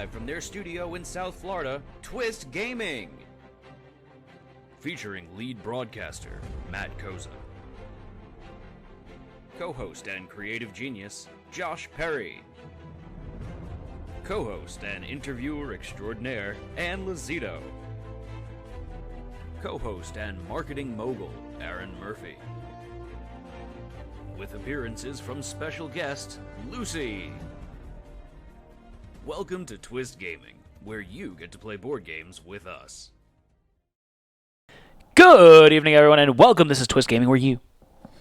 live from their studio in South Florida, Twist Gaming. Featuring lead broadcaster, Matt Koza. Co-host and creative genius, Josh Perry. Co-host and interviewer extraordinaire, Ann Losito. Co-host and marketing mogul, Aaron Murphy. With appearances from special guest, Lucy. Welcome to Twist Gaming, where you get to play board games with us. Good evening, everyone, and welcome. This is Twist Gaming, where you,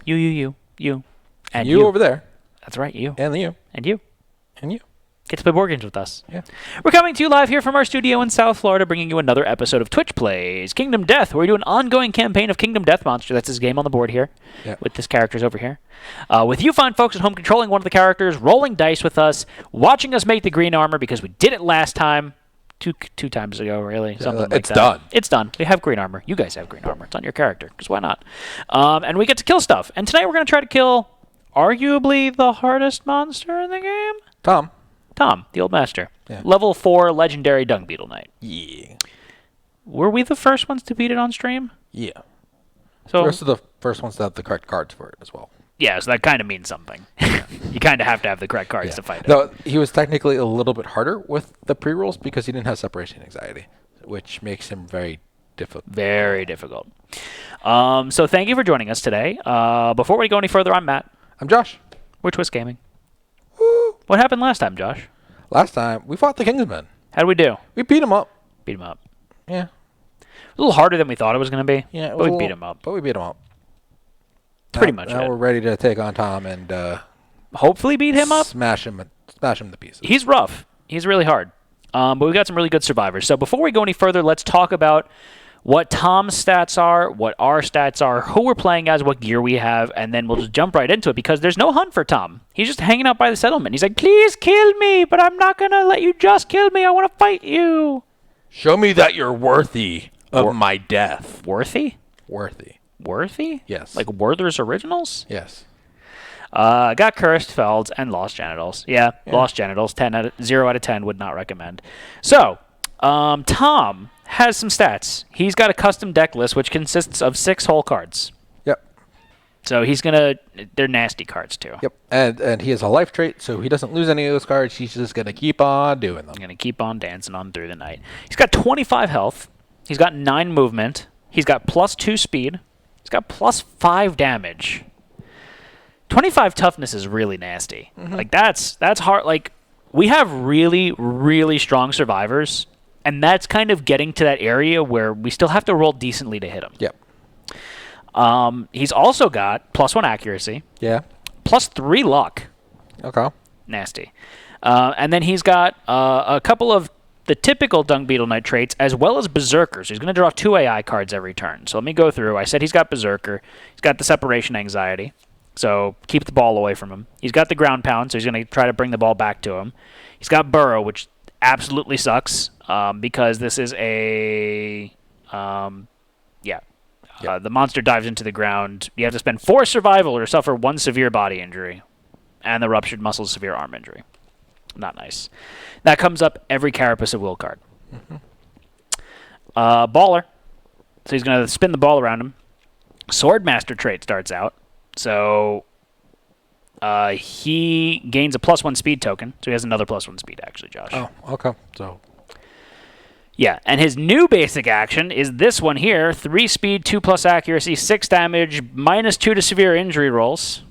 and you over there. That's right, you. And you. And you. And you. Get to play board games with us. Yeah. We're coming to you live here from our studio in South Florida, bringing you another episode of Twitch Plays Kingdom Death, where we do an ongoing campaign of Kingdom Death Monster. That's his game on the board here, with his characters over here. With you fine folks at home controlling one of the characters, rolling dice with us, watching us make the green armor, because we did it last time. Two times ago, really. Something like it's that. done. It's done. We have green armor. You guys have green armor. It's on your character, because why not? And we get to kill stuff. And tonight we're going to try to kill arguably the hardest monster in the game. Tom, the old master. Yeah. Level 4 legendary dung beetle knight. Yeah. Were we the first ones to beat it on stream? Yeah. So We're the first ones to have the correct cards for it as well. yeah, so that kind of means something. You kind of have to have the correct cards to fight it. Though he was technically a little bit harder with the pre-rolls because he didn't have separation anxiety, which makes him very difficult. Very difficult. So thank you for joining us today. Before we go any further, I'm Matt. I'm Josh. We're Twist Gaming. Woo! What happened last time, Josh? Last time, we fought the Kingsmen. How did we do? We beat him up. Beat him up. Yeah. A little harder than we thought it was going to be. Yeah. But we beat him up. But we beat him up. Pretty much Now it. we're ready to take on Tom and Hopefully beat him up. Smash him to pieces. He's rough. He's really hard. But we've got some really good survivors. So before we go any further, let's talk about what Tom's stats are, what our stats are, who we're playing as, what gear we have, and then we'll just jump right into it because there's no hunt for Tom. He's just hanging out by the settlement. He's like, please kill me, but I'm not going to let you just kill me. I want to fight you. Show me that you're worthy of my death. Worthy? Worthy. Worthy? Yes. Like Werther's Originals? Yes. Got Cursed Felds and Lost Genitals. Yeah, Lost Genitals. 0 out of 10 would not recommend. So, Tom has some stats. He's got a custom deck list, which consists of 6 whole cards. Yep. So he's going to... They're nasty cards, too. Yep. And he has a life trait, so he doesn't lose any of those cards. He's just going to keep on doing them. I'm going to keep on dancing on through the night. He's got 25 health. He's got 9 movement. He's got +2 speed. He's got +5 damage. 25 toughness is really nasty. Mm-hmm. Like, that's hard. Like, we have really, really strong survivors, and that's kind of getting to that area where we still have to roll decently to hit him. Yep. He's also got +1 accuracy, Yeah. +3 luck. Okay. Nasty. And then he's got a couple of the typical Dung Beetle Knight traits, as well as Berserker. So he's going to draw 2 AI cards every turn. So let me go through. I said he's got Berserker. He's got the separation anxiety. So keep the ball away from him. He's got the ground pound, so he's going to try to bring the ball back to him. He's got Burrow, which absolutely sucks because this is a... the monster dives into the ground. You have to spend 4 survival or suffer 1 severe body injury and the ruptured muscle severe arm injury. Not nice. That comes up every Carapace of Will card. Mm-hmm. Baller. So he's going to spin the ball around him. Swordmaster trait starts out. So he gains a +1 speed token. So he has another +1 speed, actually, Josh. Oh, okay. So, yeah, and his new basic action is this one here. 3 speed, 2+ accuracy, 6 damage, -2 to severe injury rolls.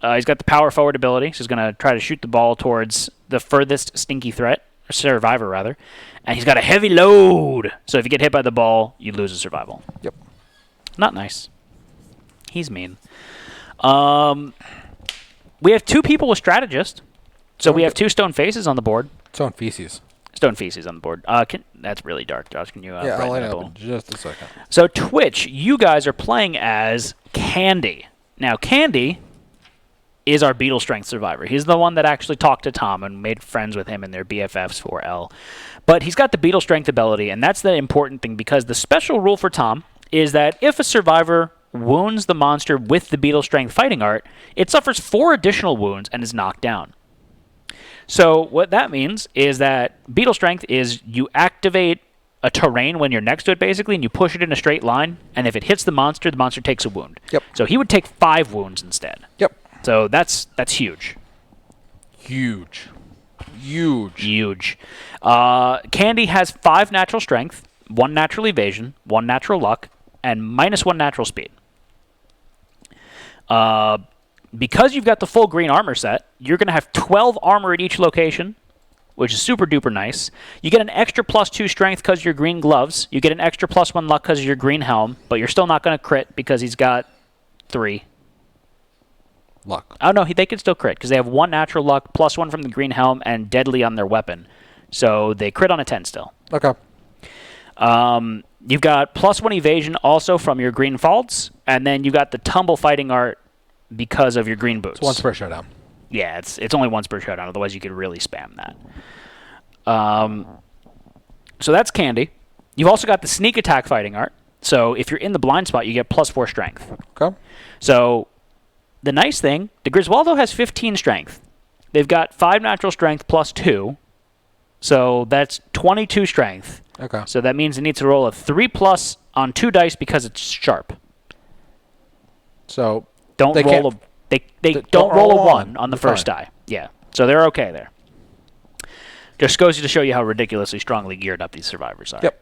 He's got the power forward ability, so he's going to try to shoot the ball towards the furthest stinky threat, or survivor, rather. And he's got a heavy load, so if you get hit by the ball, you lose a survival. yep. Not nice. He's mean. We have 2 people with strategist, so we have 2 stone faces on the board. Stone feces. Stone feces on the board. That's really dark, Josh. Can you Yeah, I'll brighten light it it up a up little? in just a second. So Twitch, you guys are playing as Candy. Now, Candy is our Beetle Strength survivor. He's the one that actually talked to Tom and made friends with him and their BFFs for L. But he's got the Beetle Strength ability, and that's the important thing because the special rule for Tom is that if a survivor wounds the monster with the Beetle Strength fighting art, it suffers 4 additional wounds and is knocked down. So what that means is that Beetle Strength is you activate a terrain when you're next to it, basically, and you push it in a straight line, and if it hits the monster takes a wound. Yep. So he would take 5 wounds instead. Yep. So that's huge. Huge. Candy has 5 natural strength, 1 natural evasion, 1 natural luck, and -1 natural speed. Because you've got the full green armor set, you're going to have 12 armor at each location, which is super duper nice. You get an extra +2 strength because of your green gloves. You get an extra +1 luck because of your green helm, but you're still not going to crit because he's got 3 luck. Oh, no, they can still crit because they have 1 natural luck, +1 from the green helm, and deadly on their weapon. So they crit on a 10 still. Okay. You've got +1 evasion also from your green faults, and then you got the tumble fighting art because of your green boots. It's once per showdown. Yeah, it's only once per showdown. Otherwise, you could really spam that. So that's Candy. You've also got the sneak attack fighting art. So if you're in the blind spot, you get +4 strength. Okay. So the nice thing, the Griswoldo has 15 strength. They've got 5 natural strength +2. So that's 22 strength. Okay. So that means it needs to roll a 3+ on 2 dice because it's sharp. So Don't they roll don't roll a 1 on the first fine. die. Yeah. So they're okay there. Just goes to show you how ridiculously strongly geared up these survivors are. Yep.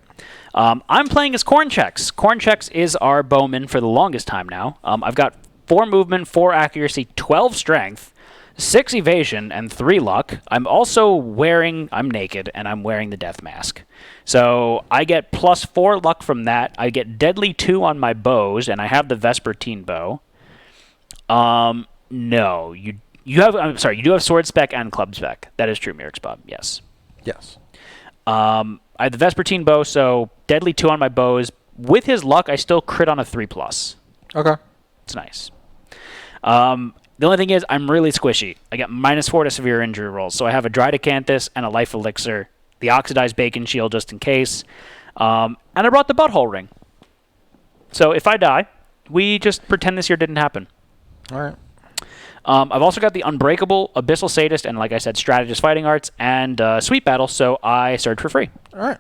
I'm playing as Cornchecks. Cornchecks is our bowman for the longest time now. I've got 4 movement, 4 accuracy, 12 strength, 6 evasion, and 3 luck. I'm naked, and I'm wearing the death mask. So I get +4 luck from that. I get deadly 2 on my bows, and I have the Vespertine bow. No, you have. I'm sorry, you do have sword spec and club spec. That is true, Mirix Bob. Yes. Yes. I have the Vespertine bow, so deadly 2 on my bows. With his luck, I still crit on a 3+. Okay. It's nice. The only thing is, I'm really squishy. I get -4 to severe injury rolls, so I have a Dry Decanthus and a Life Elixir, the Oxidized Bacon Shield just in case, and I brought the Butthole Ring. So if I die, we just pretend this year didn't happen. All right. I've also got the Unbreakable, Abyssal Sadist, and like I said, Strategist Fighting Arts, and Sweet Battle, so I search for free. All right.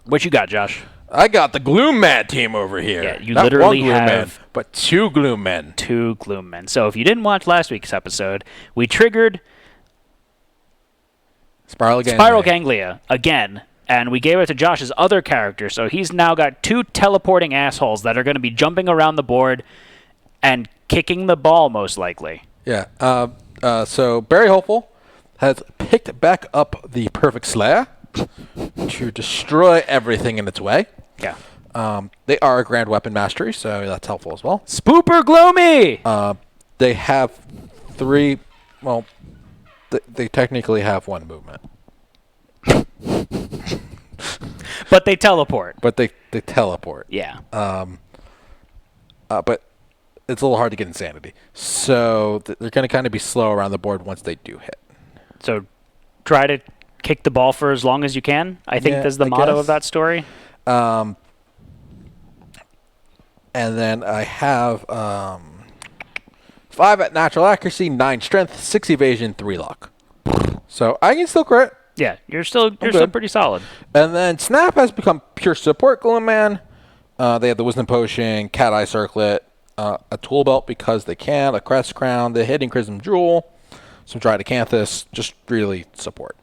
What you got, Josh? I got the Gloom Man team over here. Yeah, you Not literally one Gloom have Man, but 2 Gloom Men. 2 Gloom Men. So if you didn't watch last week's episode, we triggered Spiral Ganglia again, and we gave it to Josh's other character, so he's now got 2 teleporting assholes that are going to be jumping around the board and kicking the ball, most likely. Yeah. So Barry Hopeful has picked back up the Perfect Slayer to destroy everything in its way. Yeah. They are a Grand Weapon Mastery, so that's helpful as well. Spooper Gloomy! They have 3... Well, they technically have 1 movement. But they teleport. But they teleport. Yeah. But it's a little hard to get Insanity. So they're going to kind of be slow around the board once they do hit. So try to kick the ball for as long as you can, I think is the motto of that story. And then I have 5 at natural accuracy, 9 strength, 6 evasion, 3 luck. So I can still crit. Yeah, you're still pretty solid. And then Snap has become pure support Gloom Man. They have the Wisdom Potion, Cat Eye Circlet, a Tool Belt because they can, a Crest Crown, the Hidden Chrism Jewel, some Dry Decanthus, just really support.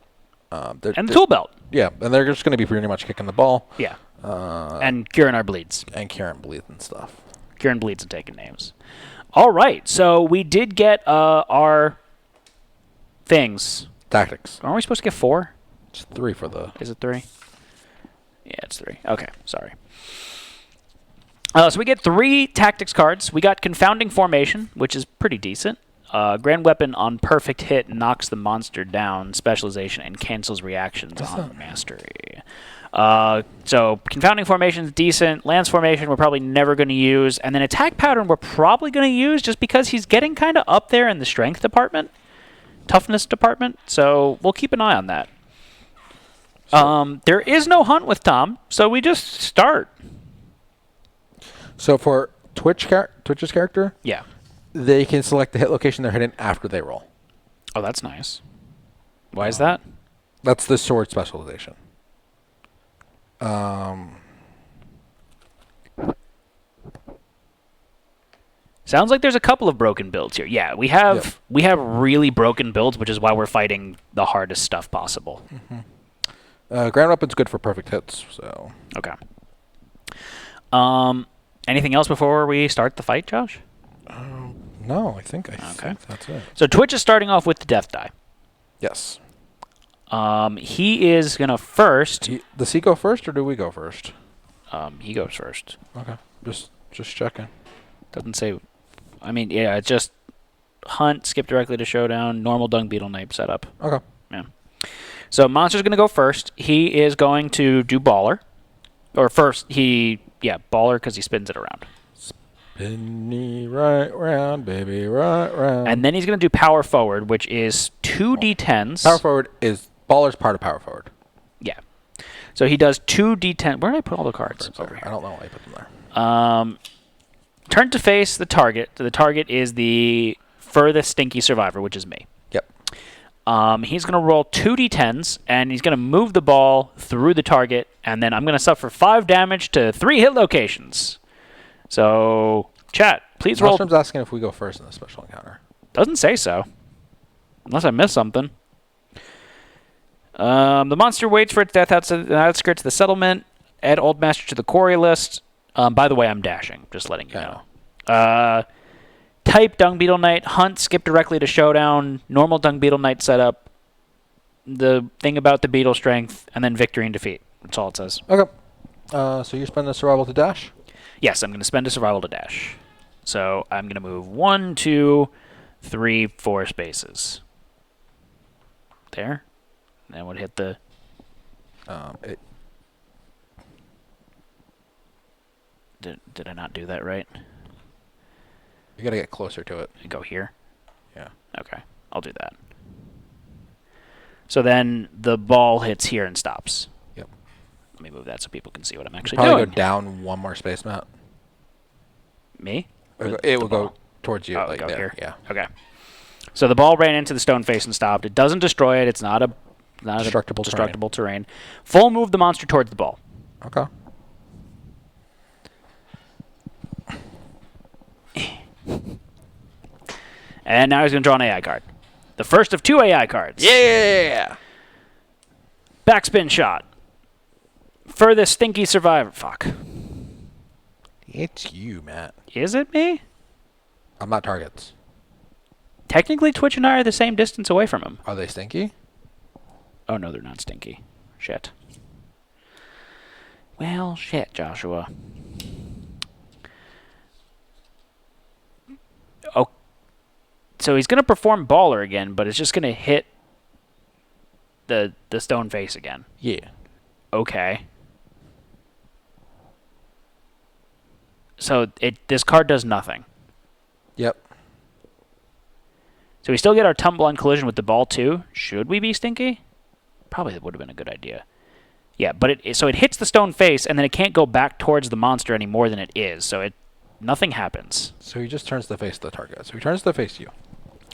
And the Tool Belt. Yeah, and they're just going to be pretty much kicking the ball. Yeah. And Kieran our bleeds. And Kieran bleeds and stuff. Kieran bleeds and taking names. All right, so we did get our things. Tactics. Aren't we supposed to get 4? It's 3 for the... Is it 3? Yeah, it's 3. Okay, sorry. So we get 3 tactics cards. We got Confounding Formation, which is pretty decent. Grand Weapon on perfect hit knocks the monster down, specialization, and cancels reactions on mastery. So Confounding Formation is decent. Lance Formation we're probably never going to use. And then Attack Pattern we're probably going to use just because he's getting kind of up there in the strength department, toughness department. So we'll keep an eye on that. There is no hunt with Tom, so we just start. So for Twitch's character, Yeah. they can select the hit location they're hitting after they roll. Oh, that's nice. Why is that? That's the sword specialization. Sounds like there's a couple of broken builds here. Yeah, we have really broken builds, which is why we're fighting the hardest stuff possible. Ground weapon's good for perfect hits. So Okay. Anything else before we start the fight, Josh? no, I think that's it. So Twitch is starting off with the death die. Yes. He is gonna first. Does he go first or do we go first? He goes first. Okay. Just checking. Doesn't say. I mean, yeah, it's just hunt, skip directly to showdown, normal dung beetle knife setup. Okay. Yeah. So Monster's going to go first. He is going to do baller. Or first, baller because he spins it around. Spin me right round, baby, right round. And then he's going to do power forward, which is 2d10s. Power forward is baller's part of power forward. Yeah. So he does 2d10. Where did I put all the cards? Over here. I don't know why I put them there. Turn to face the target. The target is the furthest stinky survivor, which is me. Yep. He's going to roll 2d10s, and he's going to move the ball through the target, and then I'm going to suffer 5 damage to 3 hit locations. So, chat, please roll. Mushroom's asking if we go first in the special encounter. Doesn't say so. Unless I missed something. The monster waits for its death outside the outskirts of the settlement. Add Old Master to the quarry list. By the way, I'm dashing. Just letting you know. Type Dung Beetle Knight. Hunt. Skip directly to Showdown. Normal Dung Beetle Knight setup. The thing about the beetle strength. And then victory and defeat. That's all it says. Okay. So you're spending the survival to dash? Yes, I'm going to spend a survival to dash. So I'm going to move 1, 2, 3, 4 spaces. There. And then would hit the... Did I not do that right? You got to get closer to it. Go here? Yeah. Okay, I'll do that. So then the ball hits here and stops. Yep. Let me move that so people can see what I'm actually Probably doing. go down one more space, Matt. Me? It will go towards you. Oh, like go there. here? Yeah. Okay. So the ball ran into the stone face and stopped. It doesn't destroy it. It's not a destructible terrain. Full move the monster towards the ball. Okay. And now he's going to draw an AI card. The first of 2 AI cards. Yeah! Backspin shot. Furthest stinky survivor. Fuck. It's you, Matt. Is it me? I'm not targets. Technically, Twitch and I are the same distance away from him. Are they stinky? Oh, no, they're not stinky. Shit. Well, shit, Joshua. Oh. So he's going to perform Baller again, but it's just going to hit the stone face again. Yeah. Okay. So this card does nothing. Yep. So we still get our tumble on collision with the ball too. Should we be stinky? Probably that would have been a good idea. Yeah, but it hits the stone face, and then it can't go back towards the monster any more than it is. So nothing happens. So he just turns the face to the target. So he turns the face to you.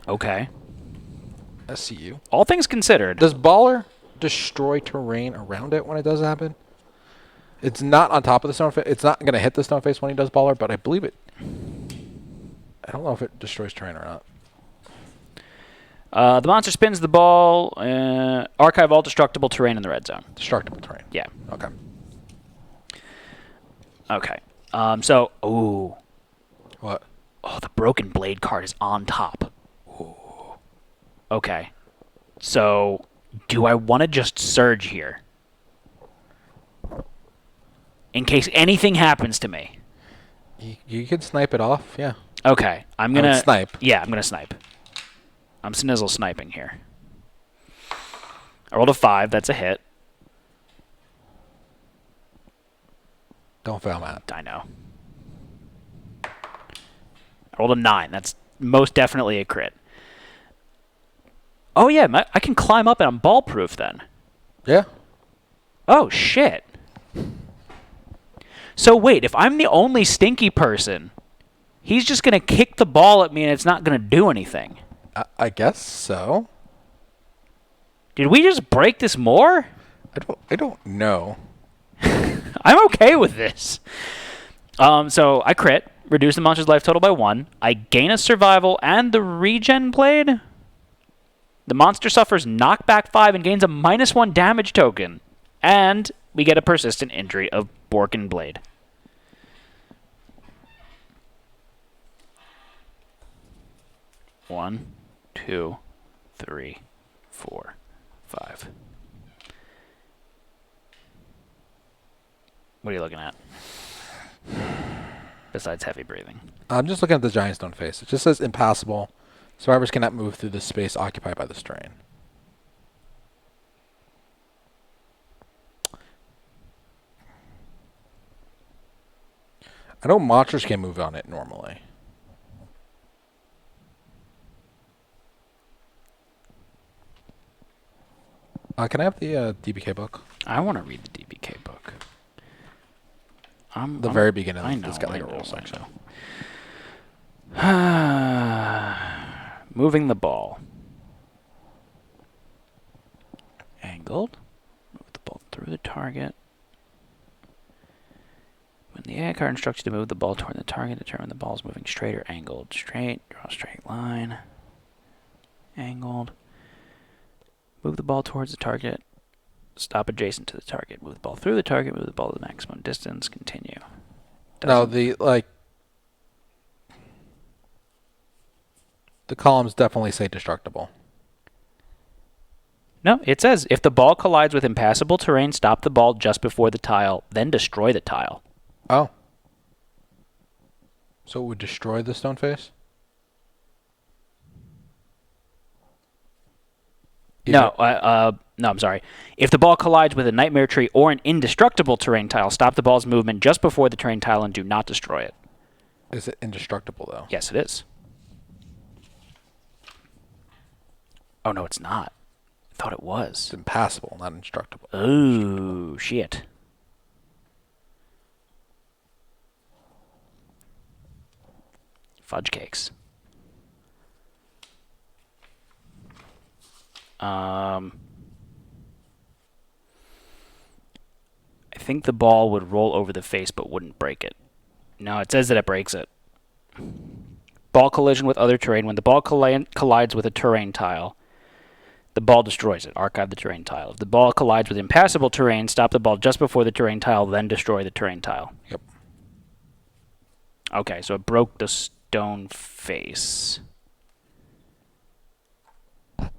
Okay. I see you. All things considered. Does Baller destroy terrain around it when it does happen? It's not on top of the stone face. It's not going to hit the stone face when he does Baller, but I believe it. I don't know if it destroys terrain or not. The monster spins the ball. Archive all destructible terrain in the red zone. Destructible terrain. Yeah. Okay. Okay. Ooh. What? Oh, the broken blade card is on top. Ooh. Okay. So, do I want to just surge here? In case anything happens to me. You could snipe it off, yeah. Okay. I'm going to... snipe. Yeah, I'm going to snipe. I'm snizzle sniping here. I rolled a 5. That's a hit. Don't fail, Matt. I know. I rolled a 9. That's most definitely a crit. Oh, yeah. I can climb up and I'm ball proof then. Yeah. Oh, shit. So, wait. If I'm the only stinky person, he's just going to kick the ball at me and it's not going to do anything. I guess so. Did we just break this more? I don't know. I'm okay with this. So I crit, reduce the monster's life total by 1. I gain a survival and the regen blade. The monster suffers knockback 5 and gains a -1 damage token. And we get a persistent injury of Borkin Blade. One, 2, 3, 4, 5. What are you looking at? Besides heavy breathing. I'm just looking at the giant stone face. It just says impassable. Survivors cannot move through the space occupied by the strain. I know monsters can move on it normally. Can I have the DBK book? I want to read the DBK book. The very beginning. I know. It's got like I a know, roll section. Moving the ball. Angled. Move the ball through the target. When the AI card instructs you to move the ball toward the target, determine the ball is moving straight or angled. Straight. Draw a straight line. Angled. Move the ball towards the target. Stop adjacent to the target. Move the ball through the target. Move the ball to the maximum distance. Continue. No, the columns definitely say destructible. No, it says, if the ball collides with impassable terrain, stop the ball just before the tile, then destroy the tile. Oh. So it would destroy the stone face? No, I'm sorry. If the ball collides with a nightmare tree or an indestructible terrain tile, stop the ball's movement just before the terrain tile and do not destroy it. Is it indestructible, though? Yes, it is. Oh, no, it's not. I thought it was. It's impassable, not indestructible. Oh, shit. Fudge cakes. I think the ball would roll over the face but wouldn't break it. No, it says that it breaks it. Ball collision with other terrain. When the ball collides with a terrain tile, the ball destroys it. Archive the terrain tile. If the ball collides with impassable terrain, stop the ball just before the terrain tile, then destroy the terrain tile. Yep. Okay, so it broke the stone face.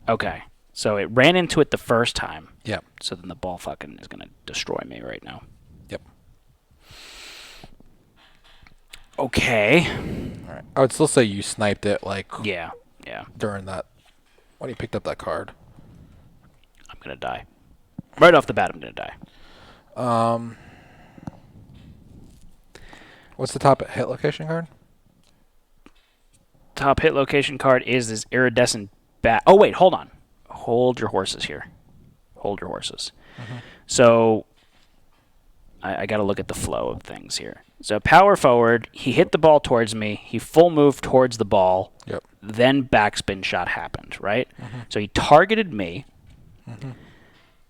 Okay. So it ran into it the first time. Yep. So then the ball fucking is going to destroy me right now. Yep. Okay. All right. I would still say you sniped it, like, Yeah. during that, when you picked up that card. I'm going to die. Right off the bat, I'm going to die. What's the top hit location card? Top hit location card is this iridescent bat. Oh, wait, hold on. Hold your horses here. Hold your horses. Mm-hmm. So I got to look at the flow of things here. So power forward, he hit the ball towards me. He full moved towards the ball. Yep. Then backspin shot happened, right? Mm-hmm. So he targeted me,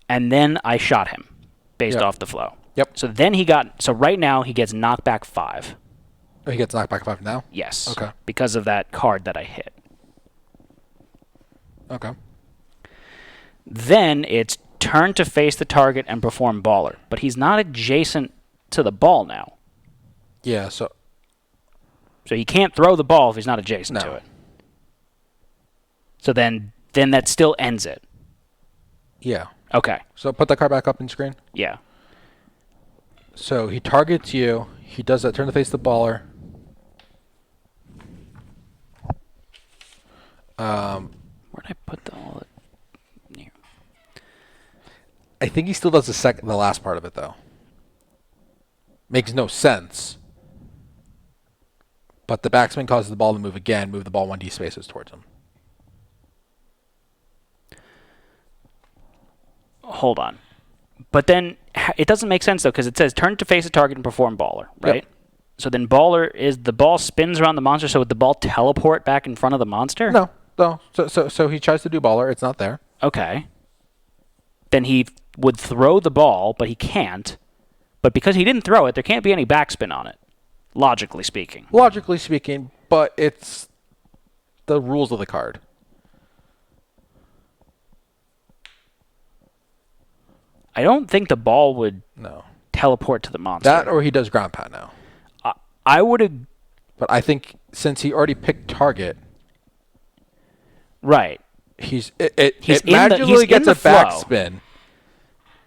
and then I shot him based Yep. off the flow. Yep. So then so right now he gets knockback 5. Oh, he gets knocked back 5 now? Yes. Okay. Because of that card that I hit. Okay. Then it's turn to face the target and perform baller. But he's not adjacent to the ball now. Yeah, so So he can't throw the ball if he's not adjacent No. to it. So then that still ends it. yeah. Okay. So put that card back up in screen. Yeah. So he targets you. He does that turn to face the baller. Where'd I put all the... Here. I think he still does the last part of it, though. Makes no sense. But the backspin causes the ball to move again. Move the ball 1D spaces towards him. Hold on. But then it doesn't make sense, though, because it says turn to face a target and perform baller, right? Yep. So then baller is the ball spins around the monster, so would the ball teleport back in front of the monster? No. So he tries to do baller. It's not there. Okay. then he would throw the ball, but he can't. But because he didn't throw it, there can't be any backspin on it, logically speaking. Logically speaking, but it's the rules of the card. I don't think the ball would No. teleport to the monster. That or he does ground pound now. I would have... But I think since he already picked target, Right. it magically gets a backspin,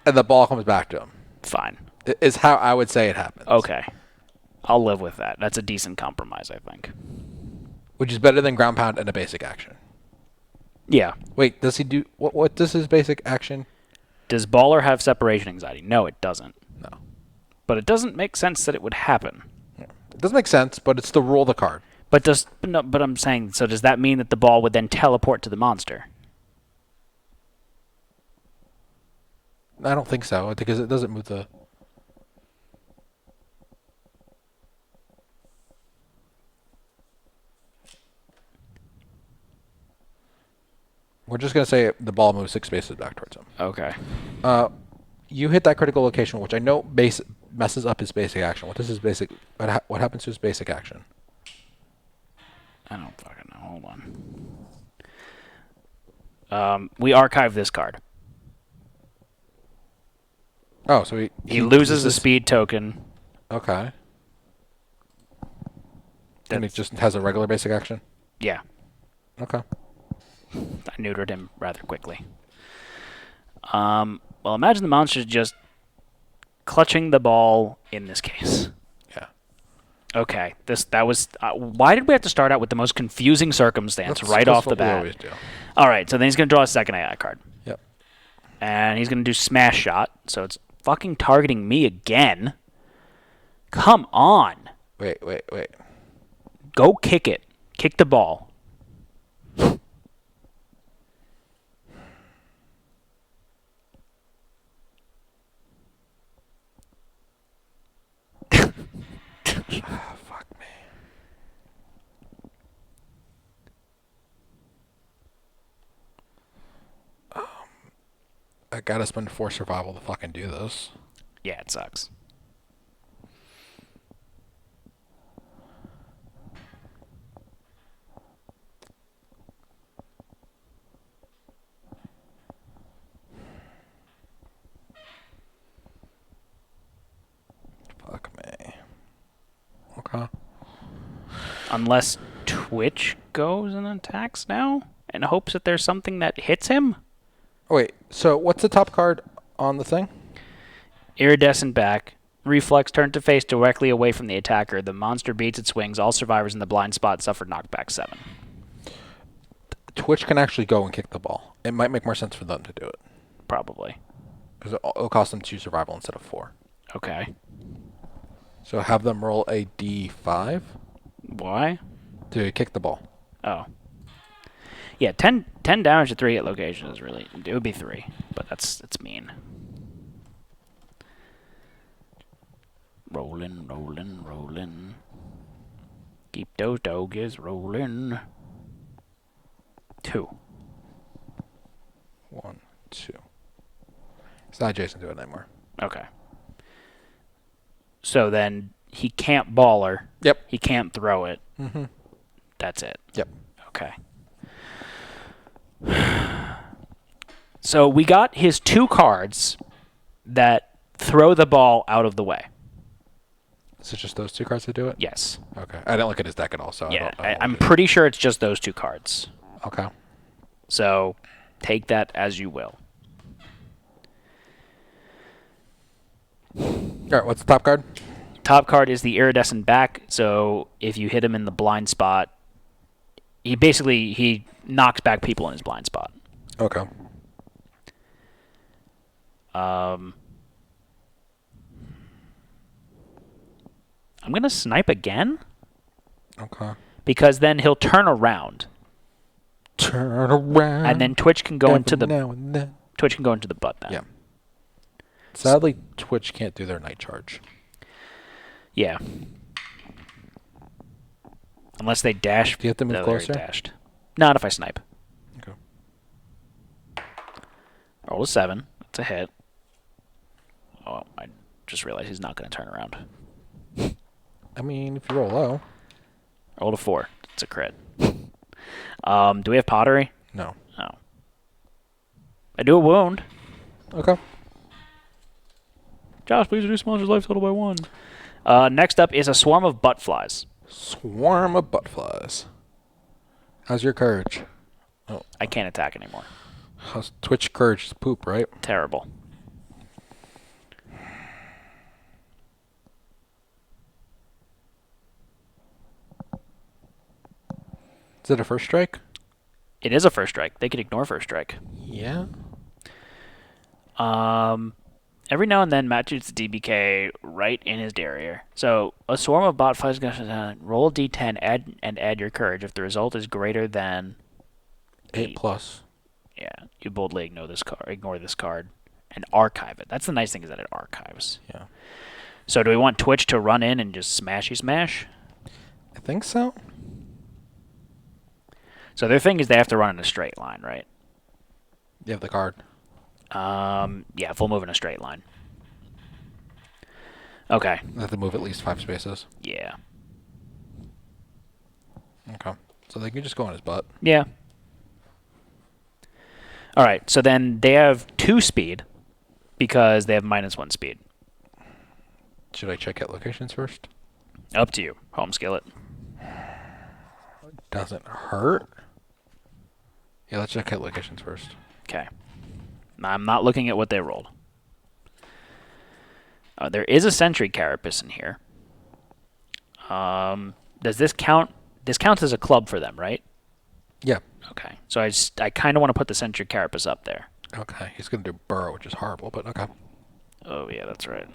and the ball comes back to him. Fine. Is how I would say it happens. Okay. I'll live with that. That's a decent compromise, I think. Which is better than ground pound and a basic action. Yeah. Wait, does he do... What does his basic action? Does Baller have separation anxiety? No, it doesn't. No. But it doesn't make sense that it would happen. It doesn't make sense, but it's the rule of the card. But I'm saying, so does that mean that the ball would then teleport to the monster? I don't think so, because it doesn't move the... We're just going to say the ball moves 6 spaces back towards him. Okay. You hit that critical location, which I know messes up his basic action. What does his basic... What happens to his basic action? I don't fucking know. Hold on. We archive this card. Oh, so he loses the speed token. Okay. And he just has a regular basic action? Yeah. Okay. I neutered him rather quickly. Well, imagine the monster's just clutching the ball in this case. Yeah. Okay. That was... why did we have to start out with the most confusing circumstance right off the bat? We always do. All right, so then he's going to draw a second AI card. Yep. And he's going to do Smash Shot, so it's fucking targeting me again. Come on. Wait. Go kick it. Kick the ball. Fuck me. I gotta spend 4 survival to fucking do this. Yeah, it sucks. Fuck me. Okay. Unless Twitch goes and attacks now and hopes that there's something that hits him? Oh, wait, so what's the top card on the thing? Iridescent back. Reflex turned to face directly away from the attacker. The monster beats its wings. All survivors in the blind spot suffer knockback 7. Twitch can actually go and kick the ball. It might make more sense for them to do it. Probably. Because it'll cost them 2 survival instead of 4. Okay. So have them roll a d5 Why? to kick the ball. Oh. Yeah, 10 damage to 3 hit locations is really... It would be 3, but that's mean. Rolling. Keep those doggies rolling. 2. 1, 2. It's not Jason doing it anymore. Okay. So then he can't baller. Yep. He can't throw it. Mm-hmm. That's it. Yep. Okay. So we got his 2 cards that throw the ball out of the way. Is it just those 2 cards that do it? Yes. Okay. I didn't look at his deck at all, so Yeah, I don't I'm pretty sure it's just those 2 cards. Okay. So take that as you will. All right, what's the top card? Top card is the iridescent back, so if you hit him in the blind spot, he knocks back people in his blind spot. Okay. I'm going to snipe again. Okay. Because then he'll turn around. Turn around. And then Twitch can go into the now and then. Twitch can go into the butt then. Yeah. Sadly, Twitch can't do their night charge. Yeah. Unless they dash. Do you have to move No, closer? they dashed. Not if I snipe. Okay. Roll a 7. It's a hit. Oh, I just realized he's not going to turn around. I mean, if you roll low. Rolled a 4. It's a crit. Do we have pottery? No. Oh. I do a wound. Okay. Josh, please reduce monster's life total by 1. Next up is a swarm of butt flies. Swarm of butt flies. How's your courage? Oh, I can't attack anymore. how's Twitch courage? Is poop, right? Terrible. Is it a first strike? It is a first strike. They could ignore first strike. Yeah. Every now and then, Matt shoots the DBK right in his derriere. So a swarm of bot flies is going to roll a d10 add your courage. If the result is greater than 8 plus. yeah, you boldly ignore this card, and archive it. That's the nice thing is that it archives. Yeah. So do we want Twitch to run in and just smashy smash? I think so. So their thing is they have to run in a straight line, right? You have the card. Yeah, full move in a straight line. Okay. They have to move at least 5 spaces. Yeah. Okay. So they can just go on his butt. Yeah. All right. So then they have 2 speed because they have -1 speed. Should I check out locations first? Up to you. Home skillet. Doesn't hurt. Yeah, let's check out locations first. Okay. I'm not looking at what they rolled. There is a sentry carapace in here. Does this count? This counts as a club for them, right? Yeah. Okay. So I kind of want to put the sentry carapace up there. Okay. He's going to do burrow, which is horrible, but okay. Oh, yeah, that's right.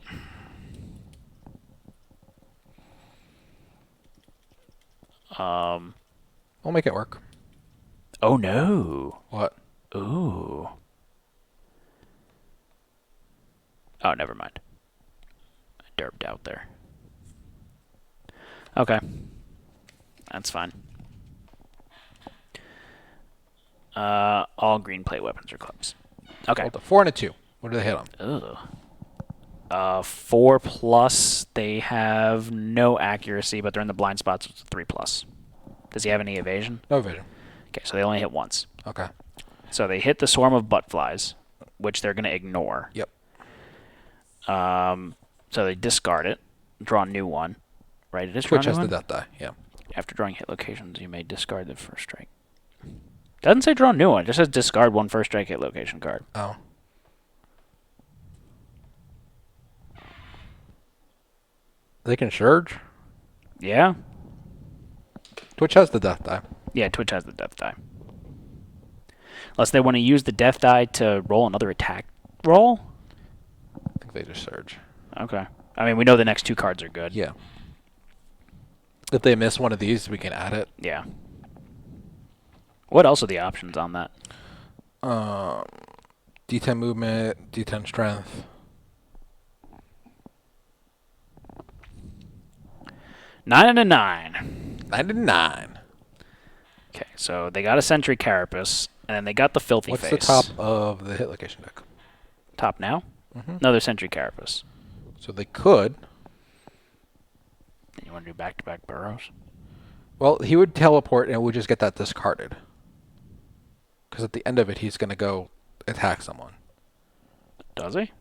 We'll make it work. Oh, no. What? Ooh. Oh, never mind. I derped out there. Okay. That's fine. All green plate weapons are clubs. Okay. Hold 4 and a 2. What do they hit on? Ugh. 4 plus. They have no accuracy, but they're in the blind spots. It's a 3 plus. Does he have any evasion? No vision. Okay, so they only hit once. Okay. So they hit the swarm of butt flies, which they're going to ignore. Yep. So they discard it, draw a new one. Right? It is Twitch draw a has new the one? death die. Yeah. After drawing hit locations, you may discard the first strike. Doesn't say draw a new one. It just says discard 1 first strike hit location card. Oh. They can surge? Yeah? Twitch has the death die. Yeah, Twitch has the death die. Unless they want to use the death die to roll another attack roll? I think they just surge. Okay. I mean, we know the next 2 cards are good. Yeah. If they miss one of these, we can add it. Yeah. What else are the options on that? D10 movement, D10 strength. 9 and a 9. 99. Okay, so they got a Sentry Carapace, and then they got the Filthy What's Face. the top of the hit location deck? Top now? Mm-hmm. Another Sentry Carapace. So they could. You want to do back-to-back burrows? Well, he would teleport and we'd just get that discarded. Because at the end of it, he's going to go attack someone. Does he?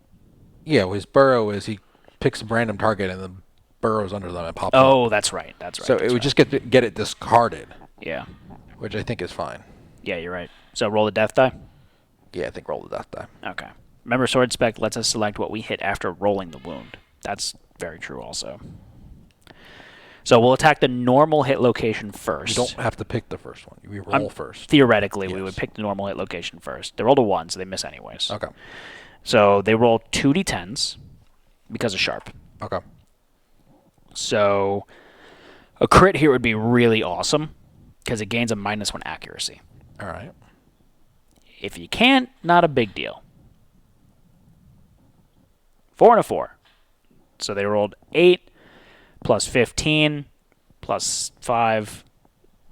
Yeah, well, his burrow is he picks a random target and then burrows under them and pops up. Oh, that's right. That's right. So that's it would just get it discarded, Yeah. which I think is fine. Yeah, you're right. So roll the death die? Yeah, I think roll the death die. Okay. Remember, Sword Spec lets us select what we hit after rolling the wound. That's very true also. So we'll attack the normal hit location first. You don't have to pick the first one. You roll first. Theoretically, we Yes. would pick the normal hit location first. They rolled a 1, so they miss anyways. Okay. So they roll 2d10s because of sharp. Okay. So a crit here would be really awesome because it gains a -1 accuracy. All right. If you can't, not a big deal. 4 and a 4. So they rolled 8 plus 15 plus 5.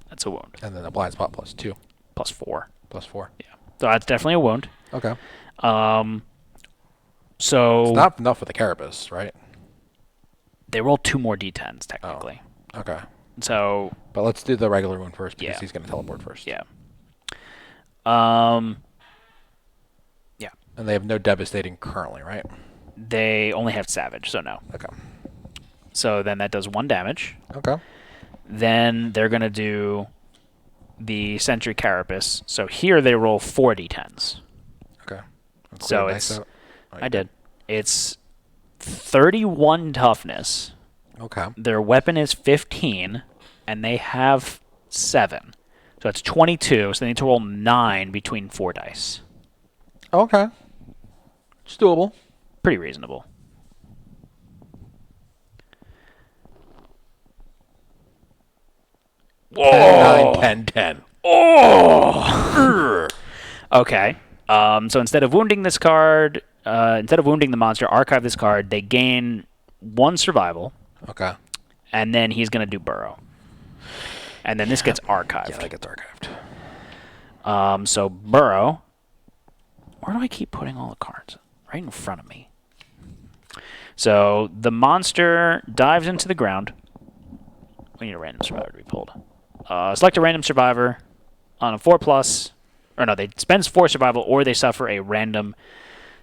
That's a wound. And then a blind spot plus 2. Plus 4. Plus 4. Yeah. So that's definitely a wound. Okay. So It's not enough with the Carapace, right? they roll 2 more d10s, technically. Okay. So, But let's do the regular one first because Yeah. he's going to teleport first. yeah. Yeah. And they have no devastating currently, right? They only have Savage, so no. Okay. So then that does 1 damage. Okay. Then they're going to do the Sentry Carapace. So here they roll 4 d10s. Okay. So Dice it's... out. Oh, you I did. It's 31 toughness. Okay. Their weapon is 15, and they have 7. So it's 22, so they need to roll 9 between 4 dice. Okay. It's doable. Pretty reasonable. Whoa! 10, 10. Oh! Okay. So instead of wounding this card, instead of wounding the monster, archive this card, they gain 1 survival, Okay. and then he's going to do Burrow. And then this gets archived. Yeah, that gets archived. So Burrow. Where do I keep putting all the cards? Right in front of me. So the monster dives into the ground. We need a random survivor to be pulled. Select a random survivor on a 4+. Or no, they spends 4 survival, or they suffer a random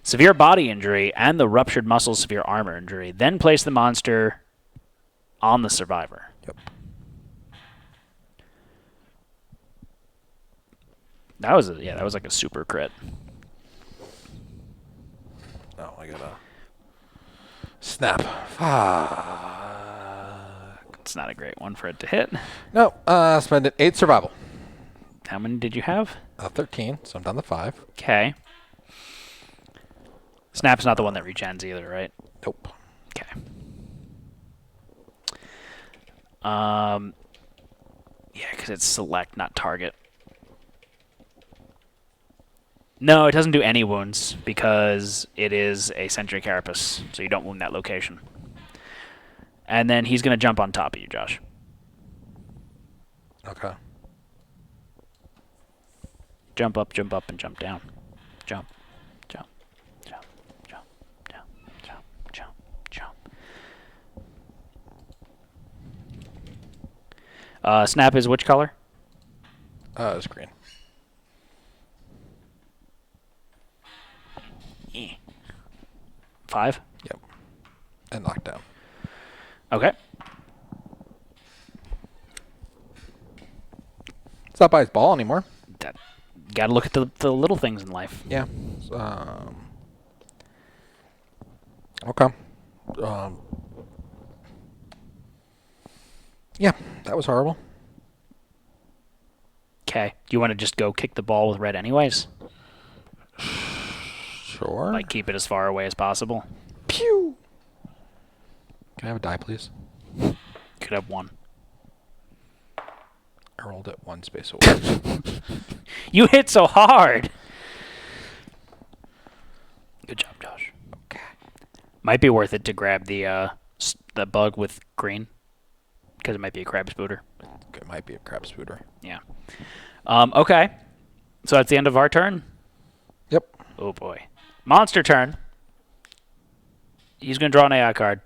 severe body injury and the ruptured muscles severe armor injury. Then place the monster on the survivor. Yep. That was like a super crit. Oh, I gotta snap. Fuck. It's not a great one for it to hit. No, spend an 8 survival. How many did you have? 13, so I'm down to 5. Okay. Snap's not the one that regens either, right? Nope. Okay. Yeah, because it's select, not target. No, it doesn't do any wounds because it is a Sentry Carapace, so you don't wound that location. And then he's going to jump on top of you, Josh. Okay. Jump up, and jump down. Jump, jump, jump, jump, jump, jump, jump, jump. Snap is which color? It's green. 5? Yep. And knockdown. Okay. It's not by his ball anymore. Got to look at the little things in life. Yeah. Okay. Yeah, that was horrible. Okay. Do you want to just go kick the ball with red anyways? Sure. Like, keep it as far away as possible? Pew! Can I have a die, please? Could have 1. I rolled it 1 space away. You hit so hard! Good job, Josh. Okay. Might be worth it to grab the bug with green, because it might be a crab spooter. It might be a crab spooter. Yeah. Okay. So that's the end of our turn? Yep. Oh, boy. Monster turn. He's going to draw an AI card.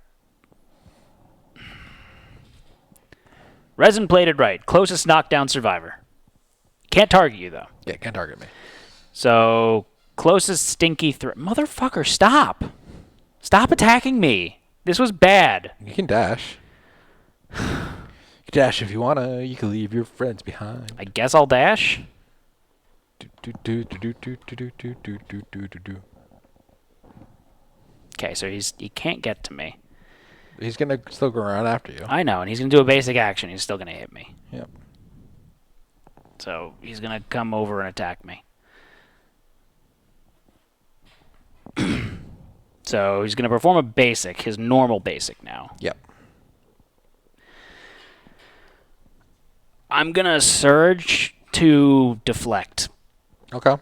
Resin plated right. Closest knockdown survivor. Can't target you, though. Yeah, can't target me. So, closest stinky threat. Motherfucker, stop. Stop attacking me. This was bad. You can dash. You can dash if you wanna. You can leave your friends behind. I guess I'll dash. Okay, so he can't get to me. He's gonna still go around after you. I know, and he's going to do a basic action. He's still going to hit me. Yep. So he's going to come over and attack me. So he's going to perform a basic, his normal basic now. Yep. I'm going to surge to deflect. Okay.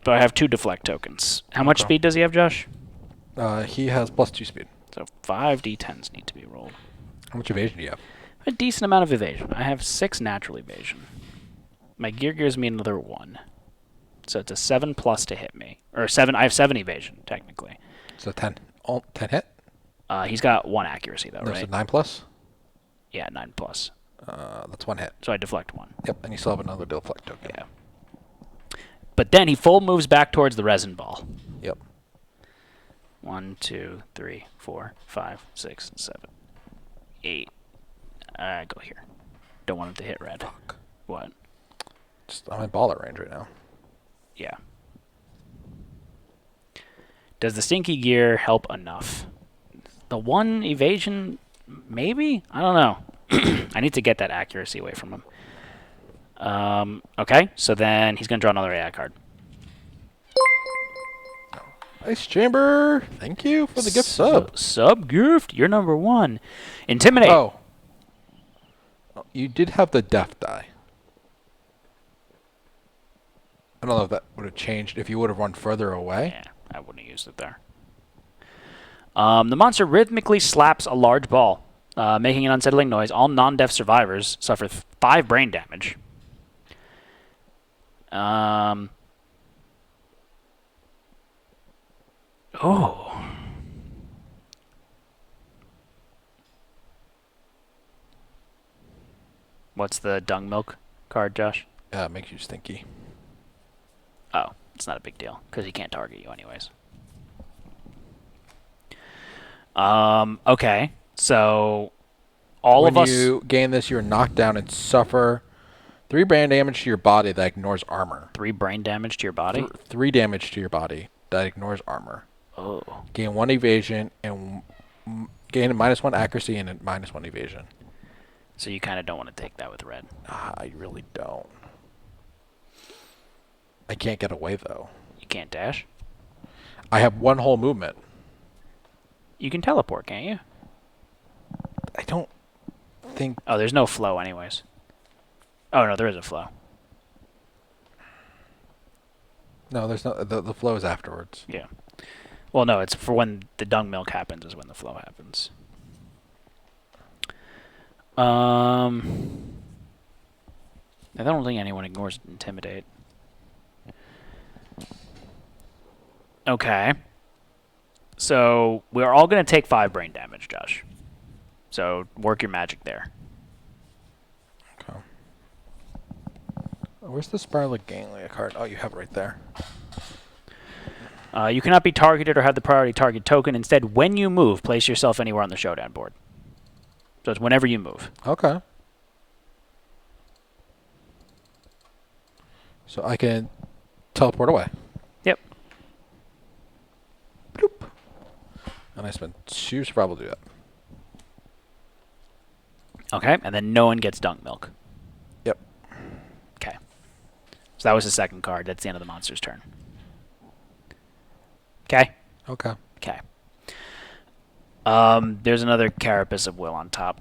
But I have 2 deflect tokens. How much speed does he have, Josh? He has +2 speed. So 5 d10s need to be rolled. How much evasion do you have? A decent amount of evasion. I have 6 natural evasion. My gear gives me another 1. So it's a 7+ to hit me. Or 7. I have 7 evasion, technically. So 10. 10 hit? He's got 1 accuracy, though, No, right? so 9 plus? Yeah, 9+. That's 1 hit. So I deflect 1. Yep, and you still have another deflect token. Yeah. But then he full moves back towards the resin ball. Yep. 1, 2, 3, 4, 5, 6, 7, 8. Go here. Don't want him to hit red. Fuck. What? I'm in baller range right now. Yeah. Does the stinky gear help enough? The 1 evasion, maybe? I don't know. I need to get that accuracy away from him. Okay, so then he's going to draw another AI card. Ice Chamber. Thank you for the gift sub. Sub gift. You're number 1. Intimidate. Oh. You did have the death die. I don't know if that would have changed if you would have run further away. Yeah, I wouldn't have used it there. The monster rhythmically slaps a large ball, making an unsettling noise. All non-deaf survivors suffer 5 brain damage. Oh. What's the dung milk card, Josh? Yeah, it makes you stinky. Oh, it's not a big deal, because he can't target you anyways. Okay, so all of us... When you gain this, you're knocked down and suffer 3 brain damage to your body that ignores armor. 3 brain damage to your body? 3 damage to your body that ignores armor. Oh. Gain 1 evasion and gain a -1 accuracy and a -1 evasion. So you kind of don't want to take that with red. I really don't. I can't get away, though. You can't dash? I have 1 whole movement. You can teleport, can't you? I don't think... Oh, there's no flow anyways. Oh, no, there is a flow. No, there's no... The flow is afterwards. Yeah. Well, no, it's for when the dung milk happens is when the flow happens. I don't think anyone ignores Intimidate. Okay. So we're all going to take 5 brain damage, Josh. So work your magic there. Okay. Where's the Spiraling Ganglia card? Oh, you have it right there. You cannot be targeted or have the priority target token. Instead, when you move, place yourself anywhere on the showdown board. So it's whenever you move. Okay. So I can teleport away. Yep. Bloop. And I spend 2 survival to do that. Okay, and then no one gets dung milk. Yep. Okay. So that was the second card. That's the end of the monster's turn. Okay? Okay. Okay. There's another Carapace of Will on top.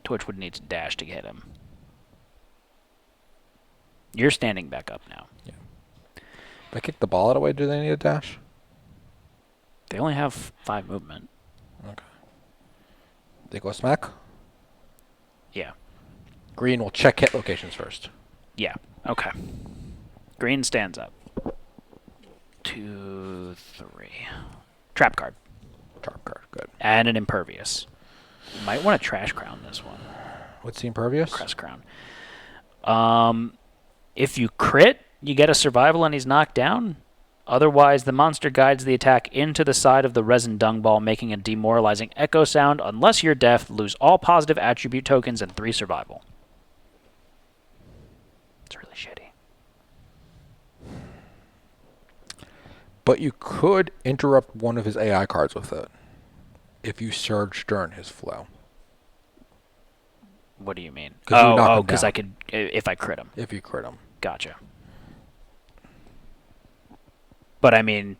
Twitch would need to dash to hit him. You're standing back up now. Yeah. If I kick the ball out of the way, do they need a dash? They only have 5 movement. Okay. They go smack? Yeah. Green will check hit locations first. Yeah. Okay. Green stands up. 2, 3. Trap card. Trap card. Good. And an Impervious. You might want to Trash Crown this one. What's the impervious? Crest Crown. If you crit, you get a survival and he's knocked down. Otherwise, the monster guides the attack into the side of the resin dung ball, making a demoralizing echo sound. Unless you're deaf, lose all positive attribute tokens and 3 survival. It's really shitty. But you could interrupt one of his AI cards with it if you surge during his flow. What do you mean? 'Cause you knock Oh, him because down. I could, if I crit him. If you crit him. Gotcha. But I mean,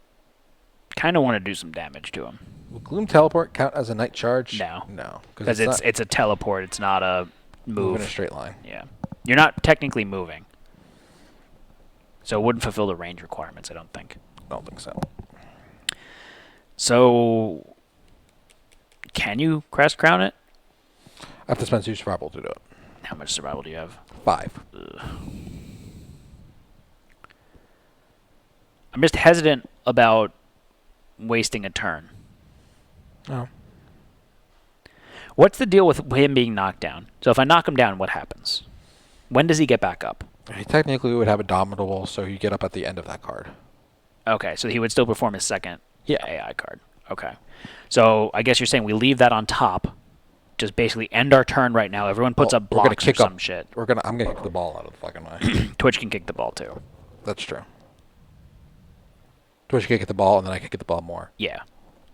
kind of want to do some damage to him. Will Gloom Teleport count as a night charge? No. No. Because it's a teleport. It's not a move. in a straight line. Yeah. You're not technically moving. So it wouldn't fulfill the range requirements, I don't think. I don't think so. So, can you Crest Crown it? I have to spend 2 survival to do it. How much survival do you have? 5. Ugh. I'm just hesitant about wasting a turn. Oh. What's the deal with him being knocked down? So if I knock him down, what happens? When does he get back up? He technically would have a dominable, so you get up at the end of that card. Okay, so he would still perform his second Yeah. AI card. Okay. So I guess you're saying we leave that on top, just basically end our turn right now. Everyone puts up blocks or some shit. I'm gonna kick the ball out of the fucking way. Twitch can kick the ball too. That's true. Twitch can kick the ball, and then I can get the ball more. Yeah.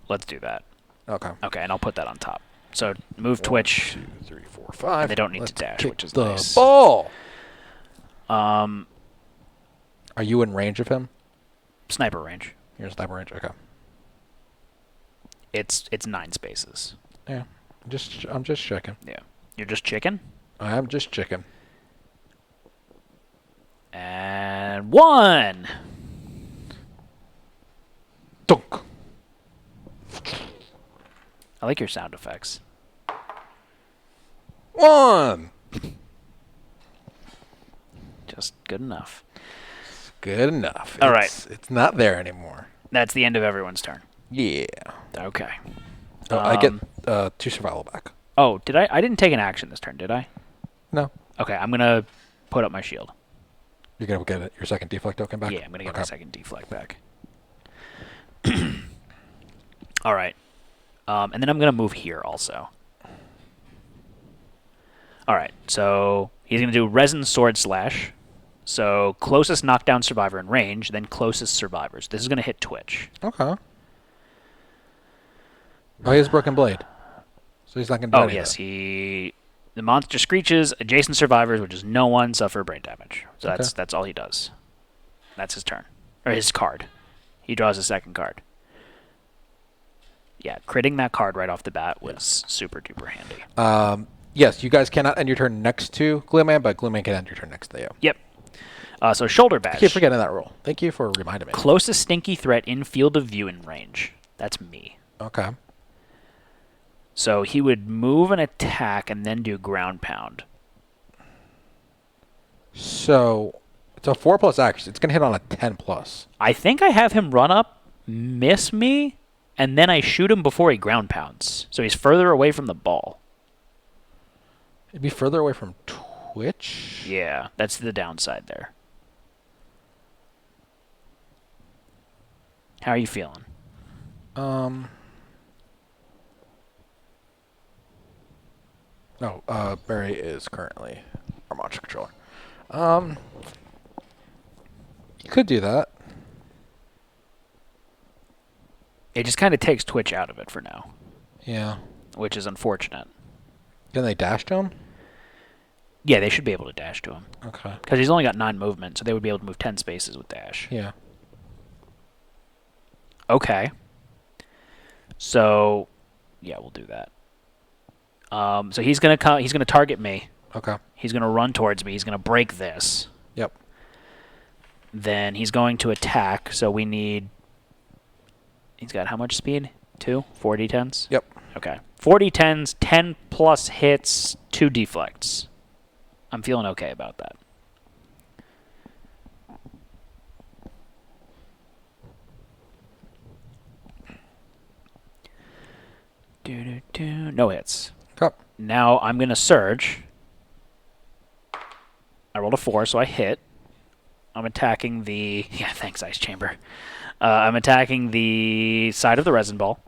Let's do that. Okay. Okay, and I'll put that on top. So move Twitch. 1, 2, 3, 4, 5. And they don't need Let's to dash, kick which is the nice. ball. Are you in range of him? Sniper range. You're in sniper range. Okay. It's 9 spaces. Yeah. I'm just checking. Yeah. You're just chicken? I'm just checking. And 1. Dunk. I like your sound effects. 1. Just good enough. Good enough. All right. It's not there anymore. That's the end of everyone's turn. Yeah. Okay. I get 2 survival back. Oh, did I? I didn't take an action this turn, did I? No. Okay, I'm going to put up my shield. You're going to get your second deflect token back? Yeah, I'm going to get Okay. my second deflect back. All right. And then I'm going to move here also. All right, so he's going to do Resin Sword Slash. So closest knockdown survivor in range, then closest survivors. This is going to hit Twitch. Okay. Oh, he has Broken Blade. So he's not going to do anything. Yes, the monster screeches. Adjacent survivors, which is no one, suffer brain damage. So Okay. that's all he does. That's his turn. Or his card. He draws a second card. Yeah, critting that card right off the bat was super duper handy. Yes, you guys cannot end your turn next to Gloomman, but Gloomman can end your turn next to you. Yep. So Shoulder Bash. I keep forgetting that rule. Thank you for reminding me. Closest stinky threat in field of view in range. That's me. Okay. So he would move and attack and then do ground pound. So it's a 4+ action. It's going to hit on a 10+. I think I have him run up, miss me, and then I shoot him before he ground pounds. So he's further away from the ball. It'd be further away from Twitch? Yeah, that's the downside there. How are you feeling? No, Barry is currently our monster controller. You could do that. It just kind of takes Twitch out of it for now, Yeah. which is unfortunate. Can they dash to him? Yeah, they should be able to dash to him. Okay. Because he's only got 9 movement, so they would be able to move 10 spaces with dash. Yeah. Okay. So, yeah, we'll do that. So he's gonna come. He's gonna target me. Okay. He's gonna run towards me. He's gonna break this. Yep. Then he's going to attack. So we need. He's got how much speed? 2? 4 d10s? Yep. Okay. 4 d10s, 10 plus hits, 2 deflects. I'm feeling okay about that. No hits. Okay. Now I'm going to surge. I rolled a 4, so I hit. I'm attacking the... Yeah, thanks, Ice Chamber. I'm attacking the side of the resin ball.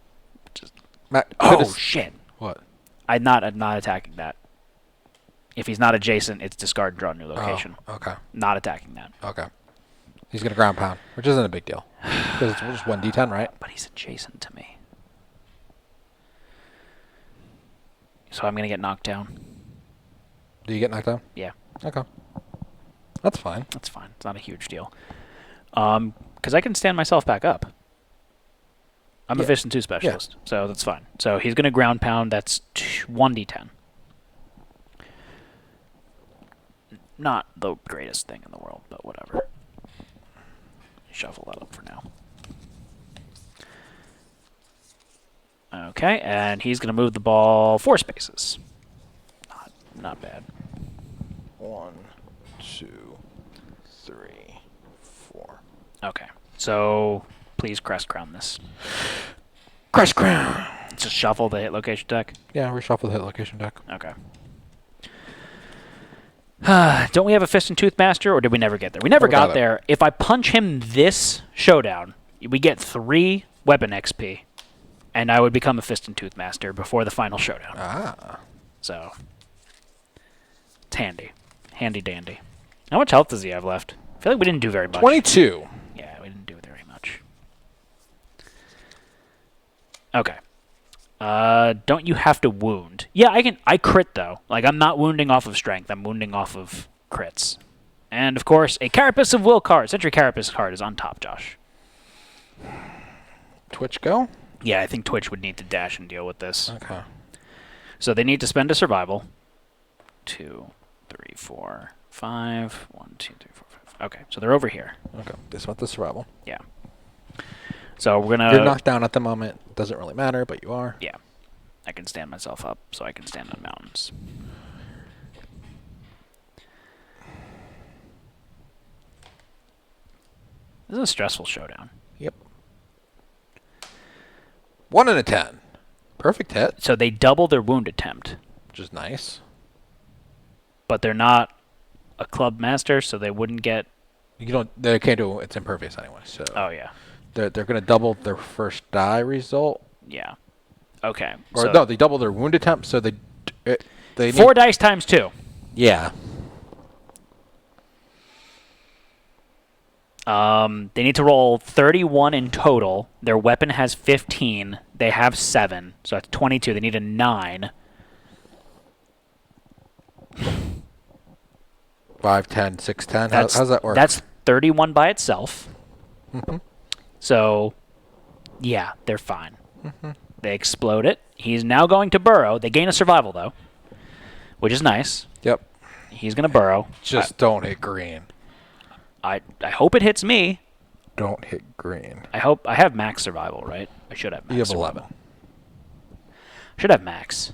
Matt, Oh, shit. What? I'm not attacking that. If he's not adjacent, it's discard and draw a new location. Oh, okay. Not attacking that. Okay. He's going to ground pound, which isn't a big deal. Because it's just 1d10, right? But he's adjacent to me. So I'm going to get knocked down. Do you get knocked down? Yeah, Okay. That's fine. that's fine. It's not a huge deal. Because I can stand myself back up. I'm a Yeah. Fist and 2 specialist, so that's fine. So he's going to ground pound. That's 1d10. Not the greatest thing in the world, but whatever. Shuffle that up for now. Okay, and he's going to move the ball 4 spaces. Not bad. 1, 2, 3, 4. Okay. So please crest crown this. Crest Crown! Just shuffle the hit location deck. Yeah, reshuffle the hit location deck. Okay. Don't we have a Fist and Tooth Master, or did we never get there? We never got there. If I punch him this showdown, we get 3 weapon XP, and I would become a Fist and Tooth Master before the final showdown. Ah. So, it's handy. Handy dandy. How much health does he have left? I feel like we didn't do very much. 22. Yeah, we didn't do very much. Okay. Don't you have to wound? Yeah, I crit, though. Like, I'm not wounding off of strength. I'm wounding off of crits. And, of course, a Carapace of Will card. Sentry Carapace card is on top, Josh. Twitch go? Yeah, I think Twitch would need to dash and deal with this. Okay. So they need to spend a survival. 2, 3, 4, 5. 1, 2, 3, 4, 5. Okay, so they're over here. Okay. This went the survival. Yeah. So we're going to... You're knocked down at the moment. Doesn't really matter, but you are. Yeah. I can stand myself up, so I can stand on mountains. This is a stressful showdown. Yep. 1 and a 10. Perfect hit. So they double their wound attempt. Which is nice. But they're not a club master, so they wouldn't get... They can't do it's impervious anyway, so... Oh, yeah. They're going to double their first die result. Yeah. Okay. Or so no, they double their wound attempt, so they 4 dice times 2. Yeah. They need to roll 31 in total. Their weapon has 15. They have 7, so that's 22. They need a 9. 5, 10, 6, 10. How's that work? That's 31 by itself. Mm-hmm. So, yeah, they're fine. Mm-hmm. They explode it. He's now going to burrow. They gain a survival, though, which is nice. Yep. He's going to burrow. Just don't hit green. I hope it hits me. Don't hit green. I hope I have max survival, right? I should have max. You have survival. 11. Should have max.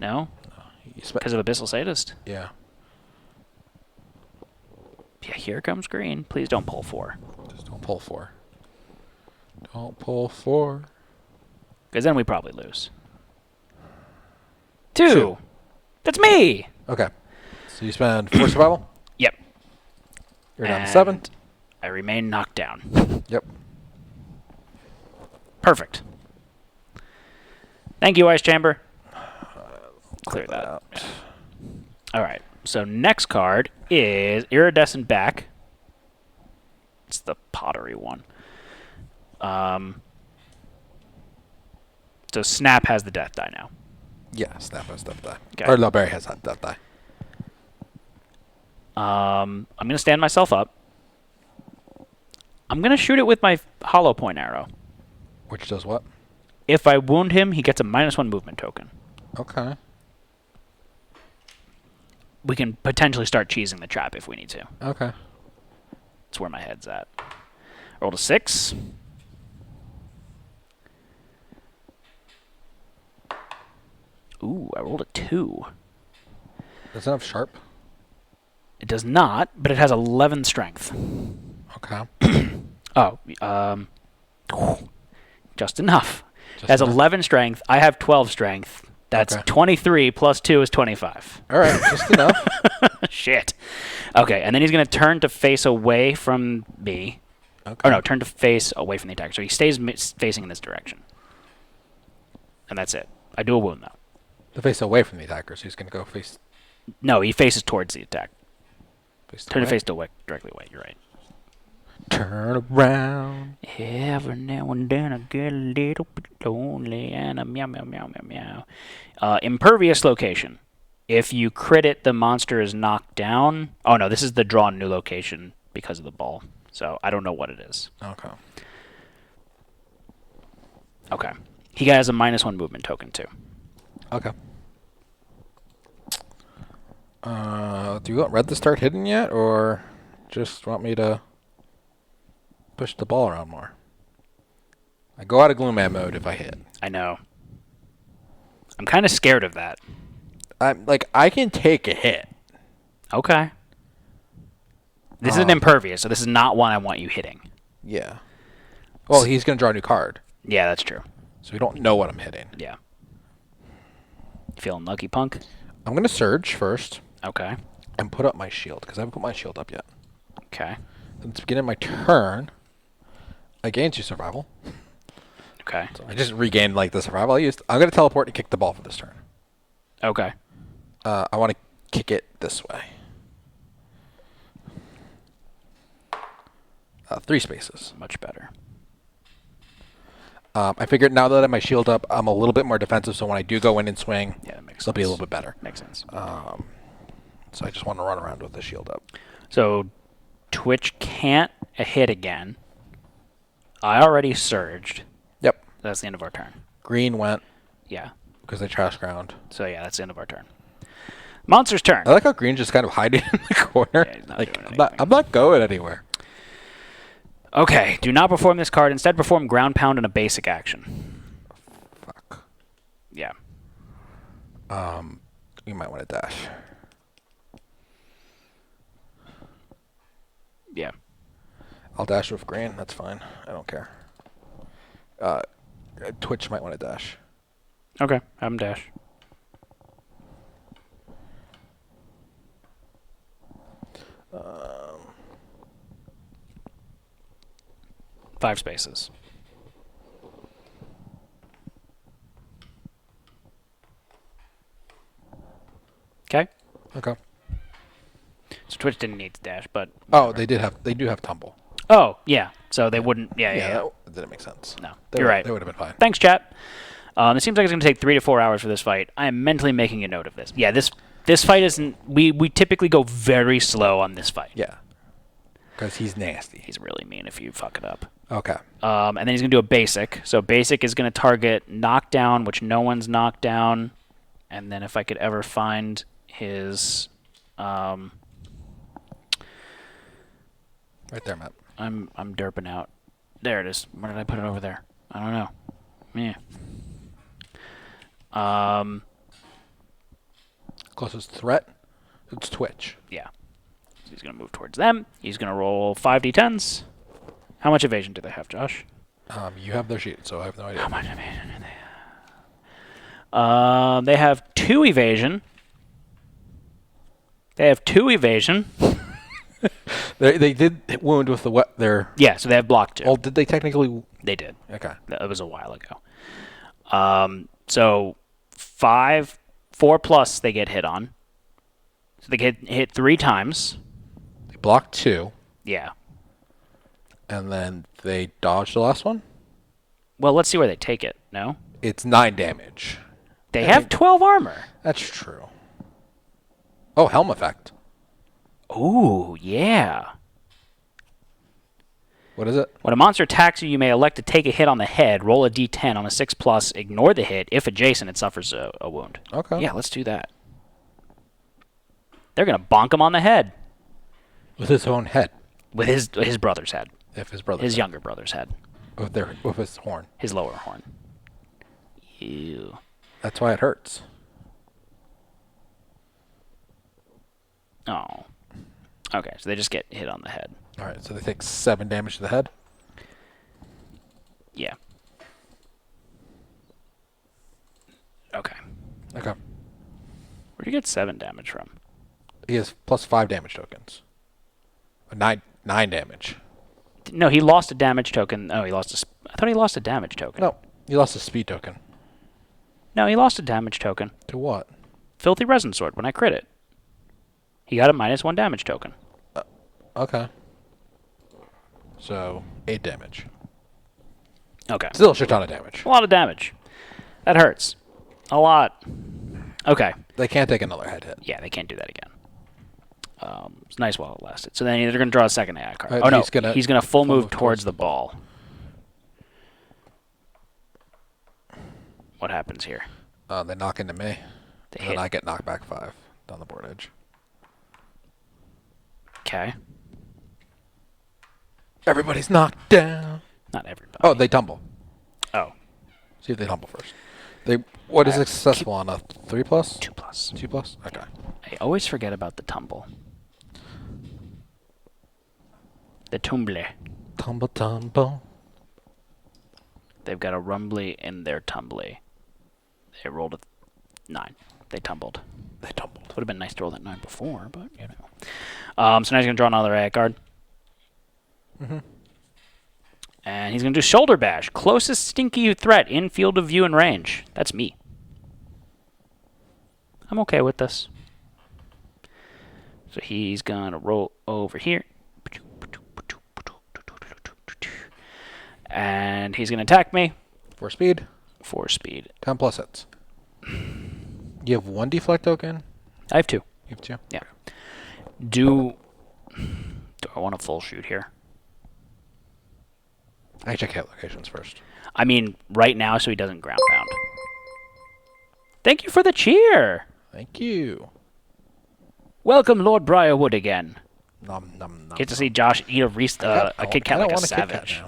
No? No. Because of Abyssal Sadist? Yeah. Yeah, here comes green. Please don't pull 4. Just don't pull 4. Don't pull 4. Because then we probably lose. 2. That's me! Okay. So you spend 4 survival? Yep. You're down to 7? I remain knocked down. Yep. Perfect. Thank you, Ice Chamber. Clear that out. Yeah. All right. So next card is Iridescent Back. It's the pottery one. So Snap has the death die now. Yeah, Snap has death die. Okay. Or no, Barry has that death die. I'm going to stand myself up. I'm going to shoot it with my hollow point arrow. Which does what? If I wound him, he gets a -1 movement token. Okay. We can potentially start cheesing the trap if we need to. Okay. That's where my head's at. Rolled a 6. Ooh, I rolled a 2. Does it have sharp? It does not, but it has 11 strength. Okay. Oh, just enough. It has enough. 11 strength. I have 12 strength. That's Okay. 23 plus 2 is 25. All right, just enough. Shit. Okay, and then he's going to turn to face away from me. Okay. Or no, turn to face away from the attacker. So he stays facing in this direction. And that's it. I do a wound, though. The face away from the attacker, so he's going to go face... No, he faces towards the attack. Turn away. to face directly away. You're right. Turn around. Every now and then I get a little bit lonely and a meow, meow, meow, meow, meow. Impervious location. If you crit it, the monster is knocked down. Oh, no, this is the draw new location because of the ball. So I don't know what it is. Okay. Okay. He has a -1 movement token, too. Okay. Do you want red to start hitting yet, or just want me to push the ball around more? I go out of Gloom Man mode if I hit. I know. I'm kind of scared of that. I can take a hit. Okay. This is an impervious, so this is not one I want you hitting. Yeah. Well, he's going to draw a new card. Yeah, that's true. So we don't know what I'm hitting. Yeah. You feeling lucky, punk? I'm going to surge first. Okay. And put up my shield, because I haven't put my shield up yet. Okay. At the beginning of my turn, I gain 2 survival. Okay. So I just regained the survival I used. I'm going to teleport and kick the ball for this turn. Okay. I want to kick it this way. 3 spaces. Much better. I figured now that I have my shield up, I'm a little bit more defensive, so when I do go in and swing, that makes it'll be a little bit better. Makes sense. So I just want to run around with the shield up. So Twitch can't hit again. I already surged. Yep. That's the end of our turn. Green went. Yeah. Because they trash ground. So yeah, that's the end of our turn. Monster's turn. I like how Green just kind of hiding in the corner. Yeah, he's not doing I'm not going anywhere. Okay, do not perform this card. Instead, perform ground pound and a basic action. Fuck. Yeah. You might want to dash. Yeah. I'll dash with Green. That's fine. I don't care. Twitch might want to dash. Okay, have him dash. Um, 5 spaces. Okay. Okay. So Twitch didn't need to dash, but Oh, they do have tumble. oh yeah. So they wouldn't. Yeah. That didn't make sense. No, They you're would- right. They would have been fine. Thanks, chat. It seems like it's going to take 3 to 4 hours for this fight. I am mentally making a note of this. Yeah, this fight isn't. We typically go very slow on this fight. Yeah. Because he's nasty. He's really mean if you fuck it up. Okay. And then he's going to do a basic. So basic is going to target knockdown, which no one's knocked down. And then if I could ever find his... Right there, Matt. I'm derping out. There it is. Where did I put it over there? I don't know. Yeah. Closest threat? It's Twitch. Yeah. So he's going to move towards them. He's going to roll 5d10s. How much evasion do they have, Josh? You have their sheet, so I have no idea. How much evasion do they have? They have 2 evasion. They have 2 evasion. They did wound with their... Yeah, so they have block 2. Well, did they technically... They did. Okay. That was a while ago. So 4 plus they get hit on. So they get hit 3 times. They blocked 2, Yeah. and then they dodged the last one? Well, let's see where they take it. No? It's 9 damage. They have 12 armor. That's true. Oh, Helm effect. Ooh, yeah. What is it? When a monster attacks you, you may elect to take a hit on the head, roll a d10 on a 6 plus, ignore the hit. If adjacent, it suffers a wound. Okay. Yeah, let's do that. They're going to bonk him on the head. With his own head. With his brother's head. If his brother. His younger brother's head. With his horn. His lower horn. Ew. That's why it hurts. Oh. Okay, so they just get hit on the head. All right, so they take 7 damage to the head. Yeah. Okay. Okay. Where'd you get 7 damage from? He has plus 5 damage tokens. 9 damage. No, he lost a damage token. Oh, he lost I thought he lost a damage token. No, he lost a speed token. No, he lost a damage token. To what? Filthy Resin Sword when I crit it. He got a -1 damage token. Okay. So, 8 damage. Okay. Still a shit ton of damage. A lot of damage. That hurts. A lot. Okay. They can't take another head hit. Yeah, they can't do that again. It's nice while it lasted. So then they're going to draw a second AI card. Right, Oh, no. He's going to full move towards the ball. What happens here? They knock into me. They And hit. then I get knocked back 5 down the board edge. Okay. Everybody's knocked down. Not everybody. Oh, they tumble. Oh. See if they tumble first. What is successful on a 3 plus? 2 plus. plus. 2+? Okay. I always forget about the tumble. The tumble. Tumble. They've got a rumbly in their tumbly. They rolled a 9. They tumbled. They tumbled. Would have been nice to roll that 9 before, but you know. So now he's gonna draw another AI card. Mm-hmm. And he's gonna do shoulder bash. Closest stinky threat in field of view and range. That's me. I'm okay with this. So he's gonna roll over here. And he's gonna attack me. 4 speed. 4 speed. 10+ hits. You have 1 deflect token? I have 2. You have 2? Yeah. Do I want a full shoot here? I check hit locations first. I mean, right now, so he doesn't ground pound. Thank you for the cheer. Thank you. Welcome, Lord Briarwood again. Nom nom nom. Get to see Josh eat a Kit Kat like a savage.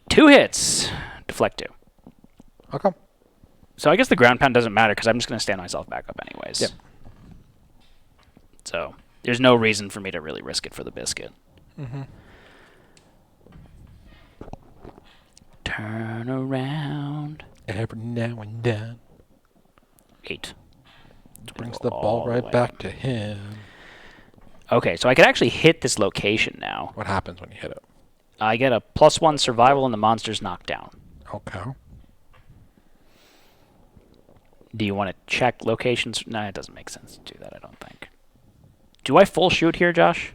2 hits. Deflect 2. Okay. So I guess the ground pound doesn't matter because I'm just going to stand myself back up anyways. Yep. So there's no reason for me to really risk it for the biscuit. Mm-hmm. Turn around. Every now and then. 8. Brings the ball right back to him. Okay, so I can actually hit this location now. What happens when you hit it? I get a +1 survival and the monster's knocked down. Okay. Do you want to check locations? No, it doesn't make sense to do that, I don't think. Do I full shoot here, Josh?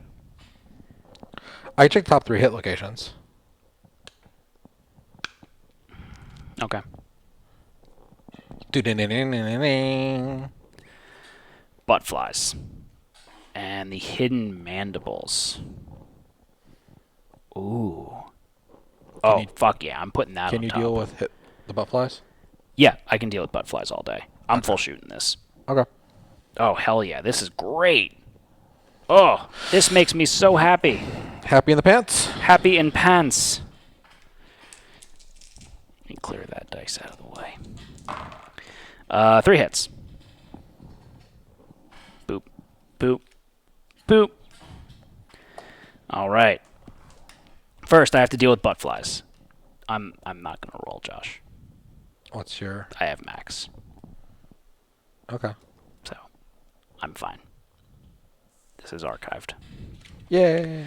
I check top 3 hit locations. Okay. Butt flies. And the hidden mandibles. Ooh. Oh, fuck yeah, I'm putting that on Can you top. deal with the butt flies? Yeah, I can deal with butt flies all day. I'm full shooting this. Okay. Oh, hell yeah, this is great. Oh, this makes me so happy. Happy in the pants? Happy in pants. Let me clear that dice out of the way. 3 hits. Boop. Boop. Boop. All right. First, I have to deal with butt flies. I'm not gonna roll, Josh. What's your... I have max, Okay. so I'm fine. This is archived. Yay.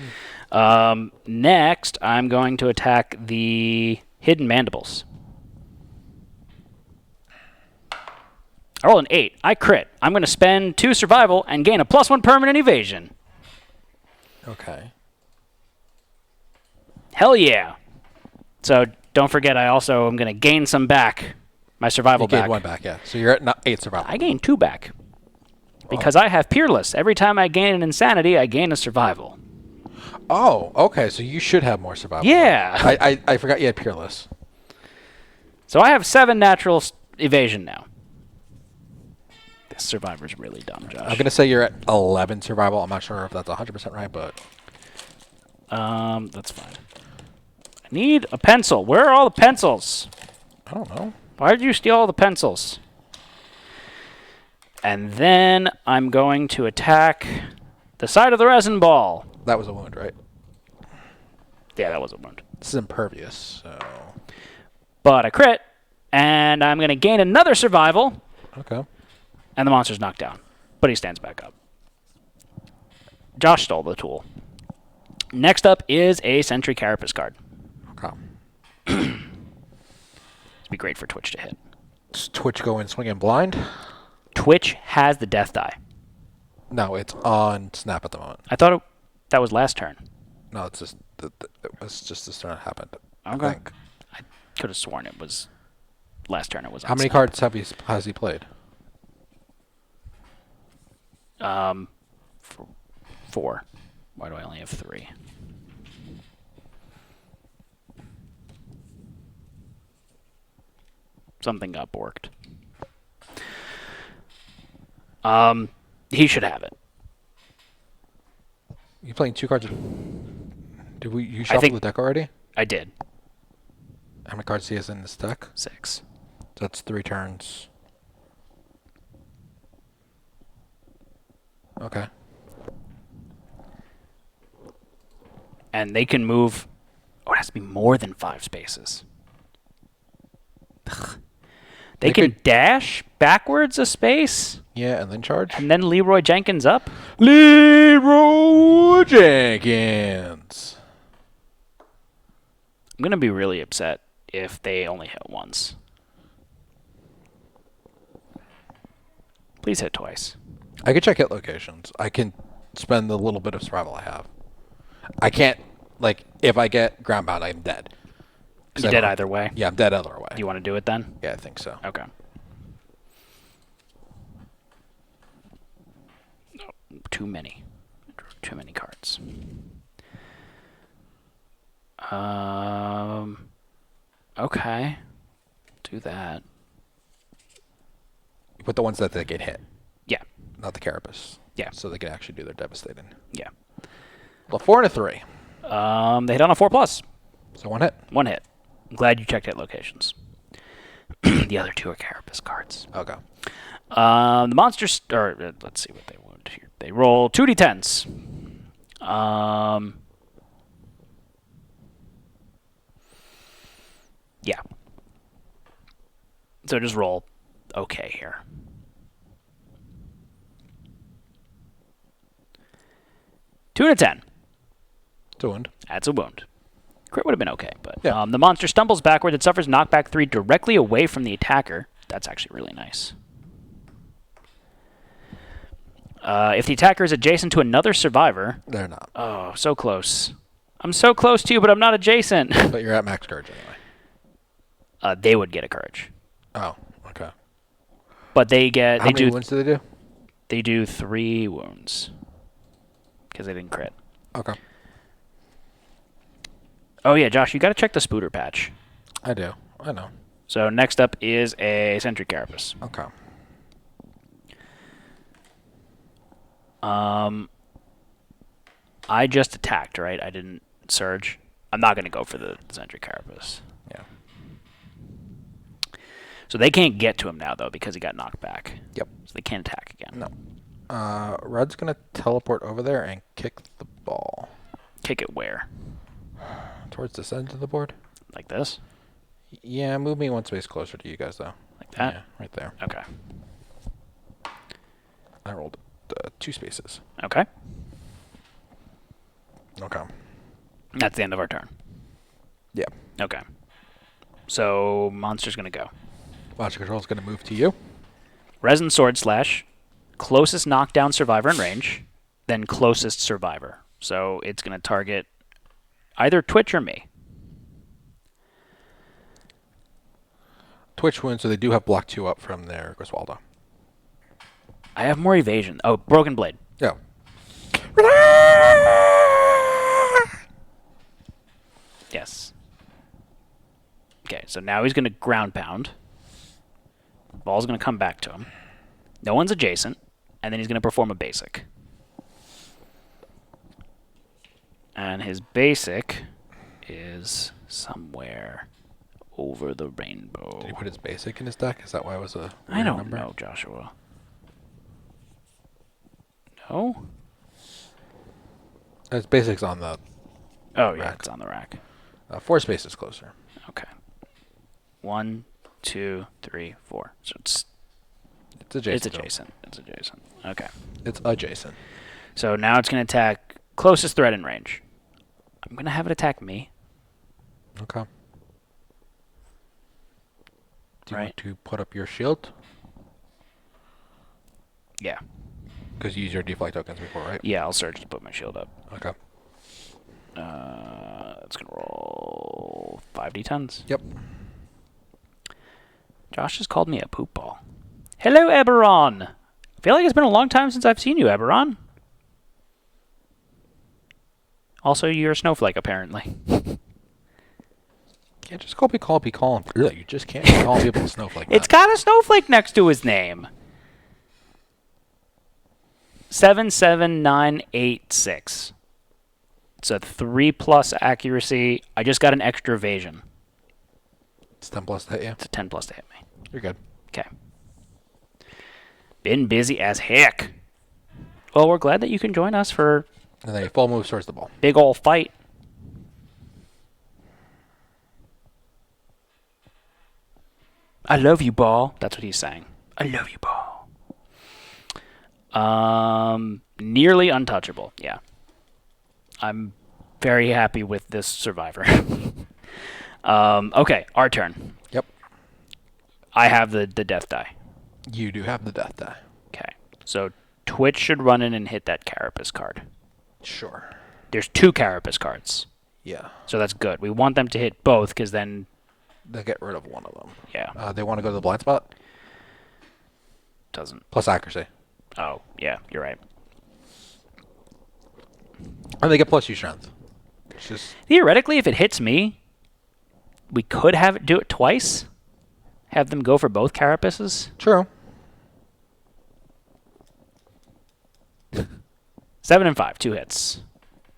Next, I'm going to attack the hidden mandibles. I roll an 8. I crit. I'm going to spend 2 survival and gain a +1 permanent evasion. Okay. Hell yeah. So don't forget, I also am going to gain some back. My survival You gained back. 1 back, yeah. So you're at 8 survival. I gain 2 back. Because I have Peerless. Every time I gain an insanity, I gain a survival. Oh, okay. So you should have more survival. Yeah. I forgot you had Peerless. So I have 7 natural evasion now. This survivor's really dumb, Josh. I'm going to say you're at 11 survival. I'm not sure if that's 100% right, but... That's fine. I need a pencil. Where are all the pencils? I don't know. Why did you steal all the pencils? And then I'm going to attack the side of the resin ball. That was a wound, right? Yeah, that was a wound. This is impervious, so... But I crit, and I'm going to gain another survival, Okay. and the monster's knocked down. But he stands back up. Josh stole the tool. Next up is a Sentry Carapace card. Okay. It'd be great for Twitch to hit. Does Twitch go in swinging blind? Twitch has the death die. No, it's on snap at the moment. I thought that was last turn. No, it's just it was just this turn it happened. Okay. I think. I could have sworn it was last turn. It was. How many cards has he played? 4. Why do I only have 3? Something got borked. He should have it. You playing 2 cards? Did you shuffle the deck already? I did. How many cards he has in this deck? 6. That's 3 turns. Okay. And they can move... Oh, it has to be more than 5 spaces. Ugh. They can dash backwards a space? Yeah, and then charge. And then Leroy Jenkins up? Leroy Jenkins. I'm going to be really upset if they only hit once. Please hit twice. I can check hit locations. I can spend the little bit of survival I have. I can't, like, if I get ground pound, I'm dead. You're dead either way? Yeah, I'm dead either way. Do you want to do it then? Yeah, I think so. Okay. No, too many. Too many cards. Okay. Do that. You put the ones that they get hit. Yeah. Not the carapace. Yeah. So they can actually do their devastating. Yeah. Well, 4 and a 3. They hit on a 4+. So 1 hit. 1 hit. I'm glad you checked hit locations. The other 2 are carapace cards. Okay. The monsters, let's see what they wound here. They roll 2d10s. Yeah. So just roll okay here. Two and a 10. It's a wound. That's a wound. Crit would have been okay, but Yeah. the monster stumbles backward. It suffers knockback 3 directly away from the attacker. That's actually really nice. If the attacker is adjacent to another survivor... They're not. Oh, so close. I'm so close to you, but I'm not adjacent. But you're at max courage anyway. They would get a courage. Oh, okay. But they get... How many wounds do they do? They do 3 wounds. Because they didn't crit. Okay. Oh, yeah, Josh, you got to check the Spooter patch. I do. I know. So next up is a Sentry Carapace. Okay. I just attacked, right? I didn't surge. I'm not going to go for the Sentry Carapace. Yeah. So they can't get to him now, though, because he got knocked back. Yep. So they can't attack again. No. Red's going to teleport over there and kick the ball. Kick it where? Towards this end of the board? Like this? Yeah, move me 1 space closer to you guys, though. Like that? Yeah, right there. Okay. I rolled 2 spaces. Okay. Okay. That's the end of our turn. Yeah. Okay. So monster's going to go. Logic Control is going to move to you. Resin Sword Slash, closest knockdown survivor in range, then closest survivor. So it's going to target either Twitch or me. Twitch wounds, so they do have block 2 up from their Griswaldo. I have more evasion. Oh, Broken Blade. Yeah. Yes. Okay, so now he's going to ground pound. Ball's going to come back to him. No one's adjacent, and then he's going to perform a basic. And his basic is somewhere over the rainbow. Did he put his basic in his deck? Is that why it was a I don't number? know, Joshua. No? His basic's on the Oh, yeah, rack. it's on the rack. 4 spaces closer. Okay. 1, 2, 3, 4. So it's adjacent. It's adjacent. It's adjacent. Okay. It's adjacent. So now it's going to attack closest threat in range. I'm going to have it attack me. Okay. Do you Right. want to put up your shield? Yeah. Because you use your deflect tokens before, right? Yeah, I'll surge to put my shield up. Okay. It's going to roll 5d10s. Yep. Josh just called me a poop ball. Hello, Eberron. I feel like it's been a long time since I've seen you, Eberron. Also, you're a snowflake, apparently. Can't just be calling. You just can't be calling people a snowflake. It's got a snowflake next to his name. 77986. It's a 3+ accuracy. I just got an extra evasion. It's 10 plus to hit you. It's a 10+ to hit me. You're good. Okay. Been busy as heck. Well, we're glad that you can join us for And then he full moves towards the ball. big ol' fight. I love you, ball. That's what he's saying. I love you, ball. Nearly untouchable. Yeah. I'm very happy with this survivor. Okay, our turn. Yep. I have the death die. You do have the death die. Okay. So Twitch should run in and hit that Carapace card. Sure. There's 2 Carapace cards. Yeah. So that's good. We want them to hit both because then... They'll get rid of one of them. Yeah. They want to go to the blind spot? Doesn't. Plus accuracy. Oh, yeah, you're right. And they get plus U strength. It's just... Theoretically, if it hits me, we could have it do it twice. Have them go for both Carapaces. True. 7 and 5, 2 hits.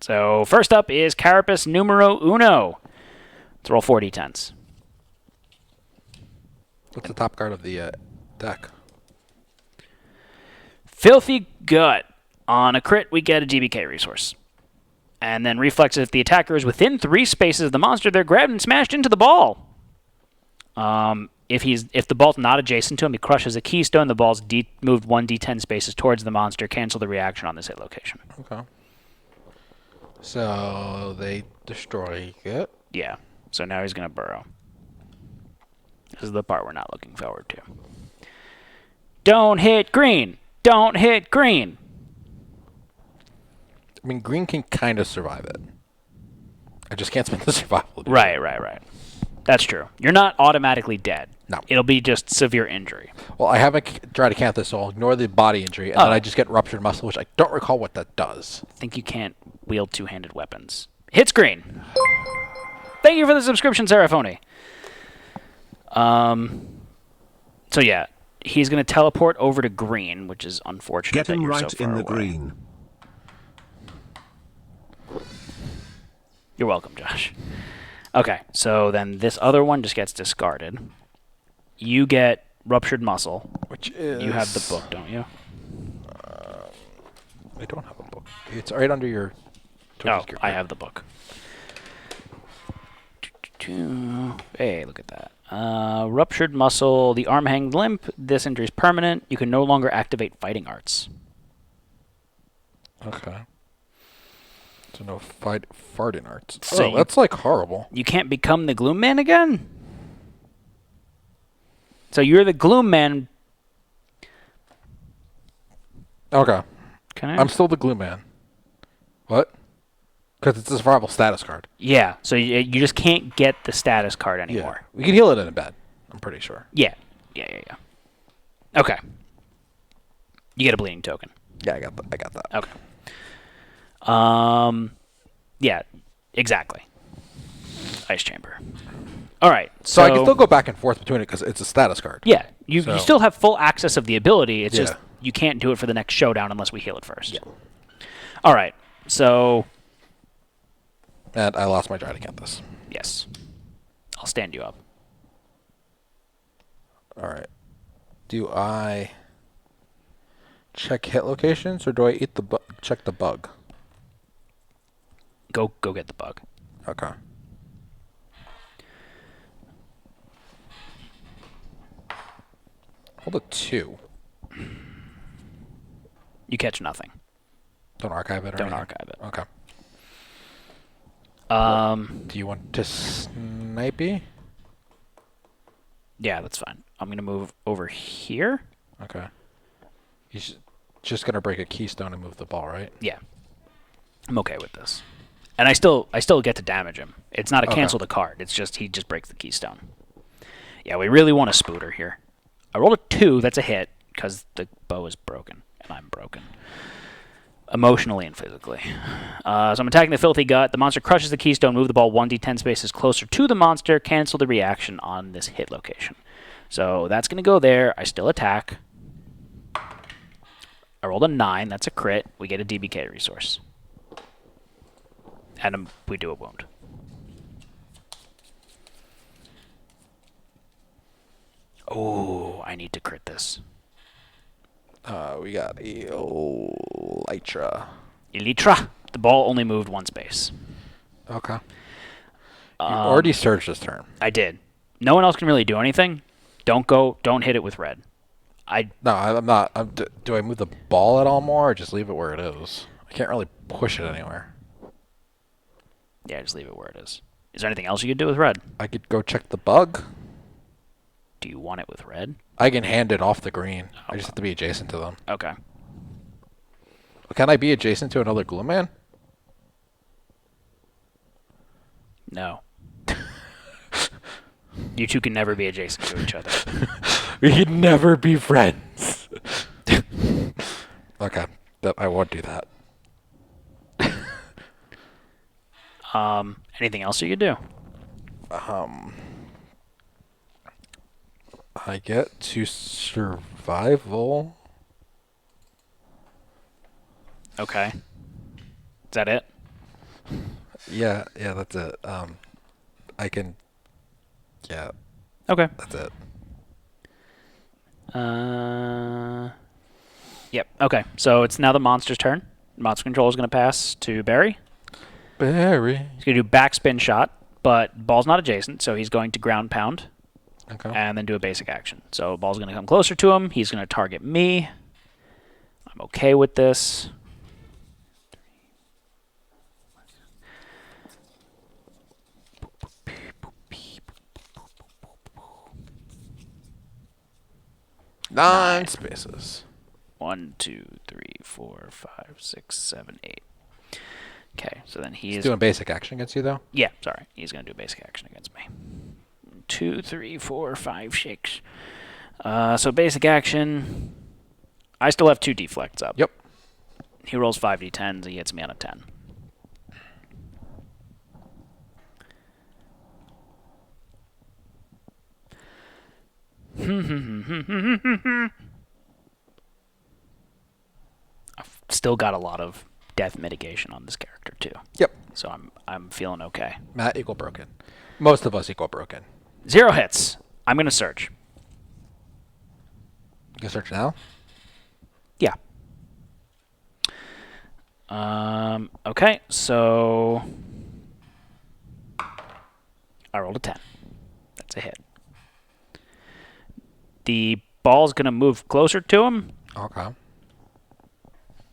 So first up is Carapace numero uno. Let's roll 4d10s. What's the top card of the deck? Filthy Gut. On a crit, we get a DBK resource. And then reflexes if the attacker is within 3 spaces of the monster, they're grabbed and smashed into the ball. If the ball's not adjacent to him, he crushes a keystone. The ball's moved 1d10 spaces towards the monster. Cancel the reaction on this hit location. Okay. So they destroy it. Yeah. So now he's going to burrow. This is the part we're not looking forward to. Don't hit green. Don't hit green. I mean, green can kind of survive it. I just can't spend the survival. Right. That's true. You're not automatically dead. No. It'll be just severe injury. Well, I haven't tried to count this, so I'll ignore the body injury, and then I just get ruptured muscle, which I don't recall what that does. I think you can't wield 2-handed weapons. Hits green. Thank you for the subscription, Seraphone. So yeah, he's going to teleport over to green, which is unfortunate. Get that him you're right so far in the away. green. You're welcome, Josh. Okay, so then this other one just gets discarded. You get ruptured muscle. Which is... You have the book, don't you? I don't have a book. It's right under your... Oh, I have the book. Hey, look at that. Ruptured muscle. The arm hangs limp. This injury is permanent. You can no longer activate fighting arts. Okay. So no farting arts. So that's like horrible. You can't become the Gloom Man again? So you're the Gloom Man. Okay. Can I? I'm still the glue man. What? Because it's a survival status card. Yeah, so you just can't get the status card anymore. We can heal it in a bed. I'm pretty sure. Yeah. Okay. You get a bleeding token. Yeah, I got that. Okay. Yeah, exactly. Ice chamber. All right. So I can still go back and forth between it because it's a status card. Yeah, you still have full access of the ability. It's just Yeah. you can't do it for the next showdown unless we heal it first. Yeah. All right. So And I lost my try to count this. yes, I'll stand you up. All right. Do I check hit locations or do I check the bug? Go get the bug. Okay. Hold a 2. You catch nothing. Don't archive it or Don't anything? archive it. Okay. Do you want to snipe me? Yeah, that's fine. I'm gonna move over here. Okay. He's just gonna break a keystone and move the ball, right? Yeah, I'm okay with this. And I still get to damage him. It's not a cancel the card. It's just he just breaks the keystone. Yeah, we really want a spooter here. I rolled a 2. That's a hit because the bow is broken and I'm broken. Emotionally and physically. So I'm attacking the Filthy Gut. The monster crushes the keystone. Move the ball 1d10 spaces closer to the monster. Cancel the reaction on this hit location. So that's going to go there. I still attack. I rolled a 9. That's a crit. We get a DBK resource. And we do a wound. Oh, I need to crit this. We got Elytra. Elytra. The ball only moved one space. Okay. You already searched this turn. I did. No one else can really do anything. Don't hit it with red. No, I'm not. Do I move the ball at all more, or just leave it where it is? I can't really push it anywhere. Yeah, just leave it where it is. Is there anything else you could do with red? I could go check the bug. Do you want it with red? I can hand it off the green. I just have to be adjacent to them. Okay. Can I be adjacent to another glue man? No. You two can never be adjacent to each other. We can never be friends. Okay, I won't do that. Anything else you could do? I get to survival. Okay. Is that it? Yeah, that's it. I can. Yeah, Okay. that's it. Yep. Okay. So it's now the monster's turn. Monster control is going to pass to Barry. Barry. He's going to do backspin shot, but ball's not adjacent, so he's going to ground pound. Okay. And then do a basic action. So ball's going to come closer to him. He's going to target me. I'm okay with this. Nine spaces. 1, 2, 3, 4, 5, 6, 7, 8. Okay, so then He's doing basic action against you, though? Yeah, sorry. He's going to do basic action against me. 2, 3, 4, 5, 6. So basic action. I still have 2 deflects up. Yep. He rolls 5d10s. He hits me on a 10. I've still got a lot of death mitigation on this character too. Yep. So I'm feeling okay. Matt equal broken. Most of us equal broken. 0 hits. I'm gonna search. You can search now? Yeah. Okay, so I rolled a 10. That's a hit. The ball's going to move closer to him, Okay.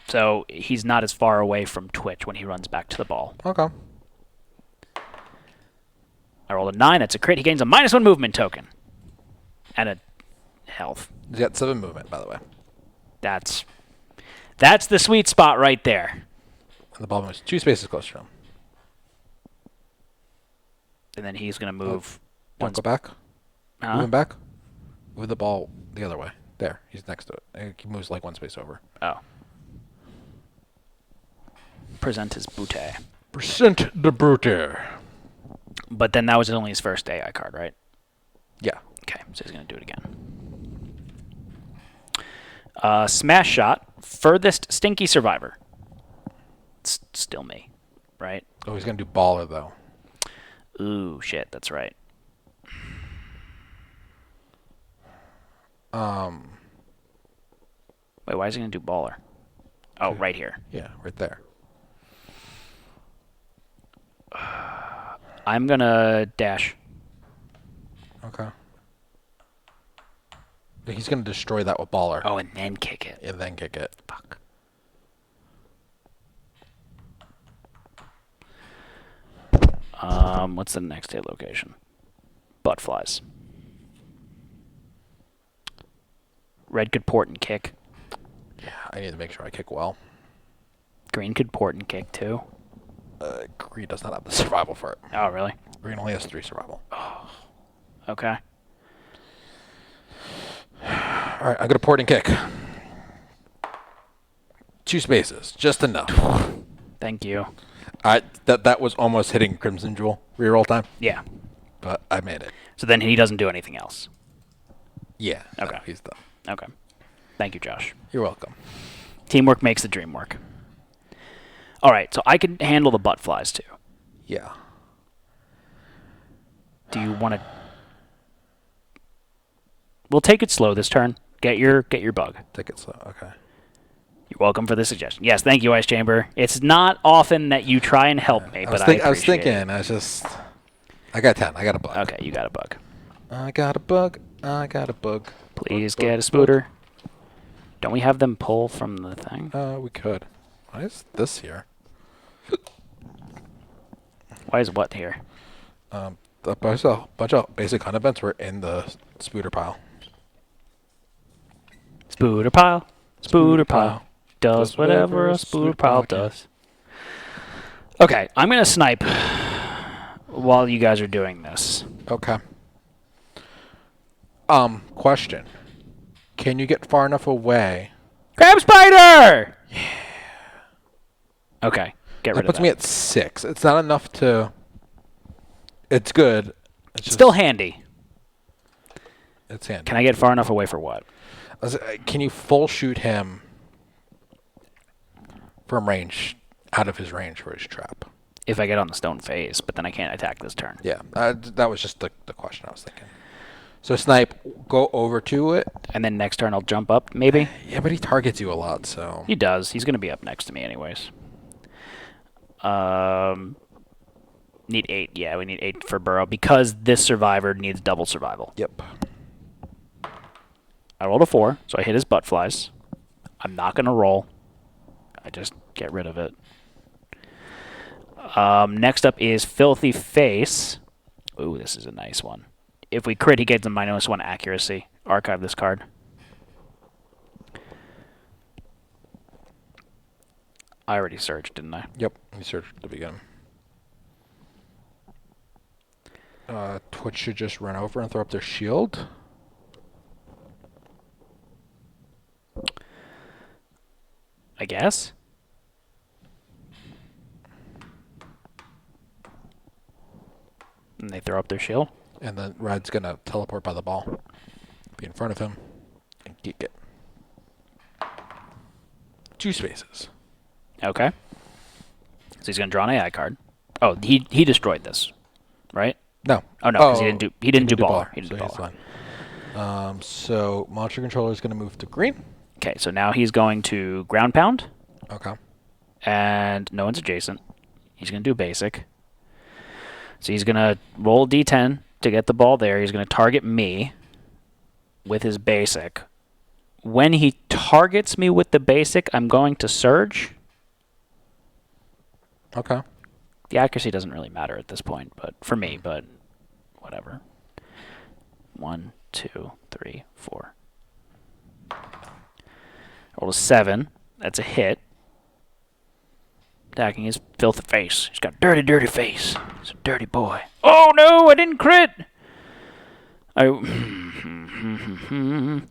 so he's not as far away from Twitch when he runs back to the ball. Okay. I rolled a 9. That's a crit. He gains a -1 movement token. And a health. He's got 7 movement, by the way. That's the sweet spot right there. And the ball moves 2 spaces closer to him. And then he's going to move. Don't go back. Huh? Move him back. Move the ball the other way. There. He's next to it. He moves like 1 space over. Oh. Present his bootay. Present the brute. But then that was only his first AI card, right? Yeah. Okay, so he's going to do it again. Smash shot. Furthest stinky survivor. It's still me, right? Oh, he's going to do baller, though. Ooh, shit, that's right. Wait, why is he going to do baller? Oh, right here. Yeah, right there. I'm going to dash. Okay. He's going to destroy that with baller. Oh, and then kick it. And then kick it. Fuck. What's the next hit location? Butt flies. Red could port and kick. Yeah, I need to make sure I kick well. Green could port and kick too. Green does not have the survival for it. Oh, really? Green only has 3 survival. Okay. All right, I'm going to port and kick. 2 spaces, just enough. Thank you. That was almost hitting Crimson Jewel reroll time, Yeah. but I made it. So then he doesn't do anything else. Yeah. no, Okay. he's done. Okay. Thank you, Josh. You're welcome. Teamwork makes the dream work. All right, so I can handle the butt flies too. Yeah. Do you want to... We'll take it slow this turn. Get your bug. Take it slow. Okay. You're welcome for the suggestion. Yes, thank you, Ice Chamber. It's not often that you try and help me, but I appreciate I was thinking. it. I got 10. I got a bug. Okay, you got a bug. I got a bug. I got a bug. Please Bug, get bug, a spooter. Don't we have them pull from the thing? We could. Why is this here? Why is what here? A bunch of basic hunt events were in the spooter pile. Spooter pile. Spooter pile. Does whatever a spooter pile does. Okay, I'm going to snipe while you guys are doing this. Okay. Question. Can you get far enough away? Crab spider! Yeah. Okay, get rid of that. That puts me at 6. It's not enough to... It's good. It's still handy. It's handy. Can I get far enough away for what? Can you full shoot him from range, out of his range for his trap? If I get on the stone face, but then I can't attack this turn. Yeah, that was just the question I was thinking. So snipe, go over to it. And then next turn I'll jump up, maybe? Yeah, but he targets you a lot, so... He does. He's going to be up next to me anyways. Need 8. Yeah, we need 8 for Burrow because this survivor needs double survival. Yep. I rolled a 4, so I hit his butt flies. I'm not going to roll. I just get rid of it. Next up is Filthy Face. Ooh, this is a nice one. If we crit, he gets a -1 accuracy. Archive this card. I already searched, didn't I? Yep, you searched at the beginning. Twitch should just run over and throw up their shield. I guess. And they throw up their shield. And then Red's going to teleport by the ball. Be in front of him and geek it. 2 spaces. Okay. So he's going to draw an AI card. Oh, he destroyed this, right? No. Oh no, because he didn't do baller. He didn't do so baller. So monster controller is going to move to green. Okay, so now he's going to ground pound. Okay. And no one's adjacent. He's going to do basic. So he's going to roll D10 to get the ball there. He's going to target me with his basic. When he targets me with the basic, I'm going to surge. Okay. The accuracy doesn't really matter at this point, but for me, but whatever. 1, 2, 3, 4. Roll a 7. That's a hit. Attacking his filthy face. He's got a dirty, dirty face. He's a dirty boy. Oh no, I didn't crit!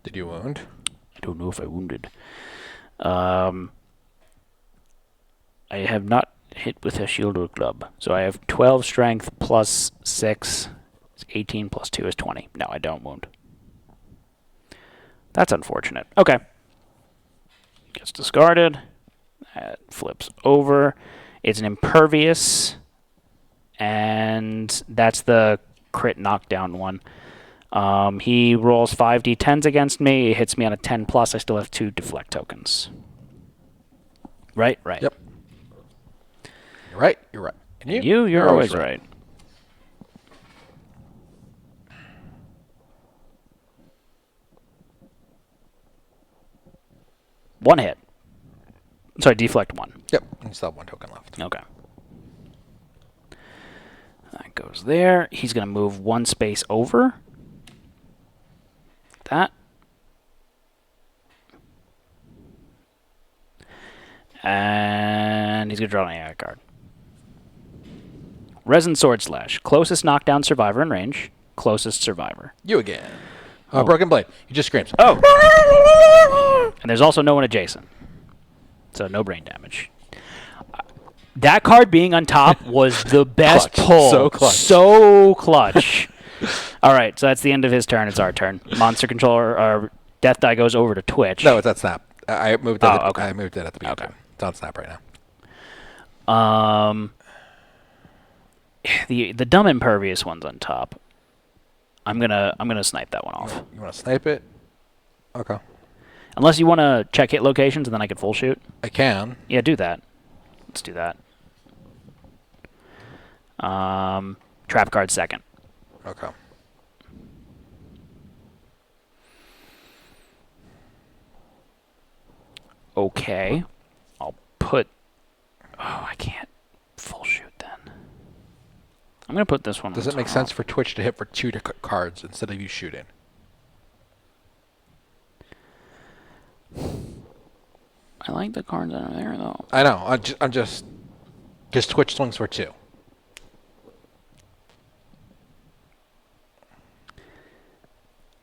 Did you wound? I don't know if I wounded. I have not hit with a shield or club. So I have 12 strength plus 6. It's 18 plus 2 is 20. No, I don't wound. That's unfortunate. Okay. Gets discarded. That flips over. It's an impervious. And that's the crit knockdown one. He rolls 5d10s against me. He hits me on a 10 plus. I still have 2 deflect tokens. Right? Right. Yep. You're right. You're right. And You're always right. One hit. Sorry, deflect 1. Yep. You still have 1 token left. Okay. That goes there. He's going to move 1 space over. That. And he's going to draw an AI card. Resin Sword Slash. Closest knockdown survivor in range. Closest survivor. You again. Broken Blade. He just screams. Oh! And there's also no one adjacent. So no brain damage. That card being on top was the best Clutch. pull. So clutch. So clutch. All right, so that's the end of his turn. It's our turn. Monster controller, or Death Die goes over to Twitch. No, it's at Snap. I moved it. Okay. I moved it at the beginning. Okay. It's on Snap right now. The dumb impervious one's on top. I'm gonna snipe that one off. You want to snipe it? Okay. Unless you want to check hit locations, and then I could full shoot. I can. Yeah, do that. Let's do that. Trap card second. Okay. Okay. I'll put... Oh, I can't full shoot then. I'm going to put this one Does on it make top. sense for Twitch to hit for 2 cards instead of you shooting? I like the cards that are there, though. I know. I'm just... Because Twitch swings for 2.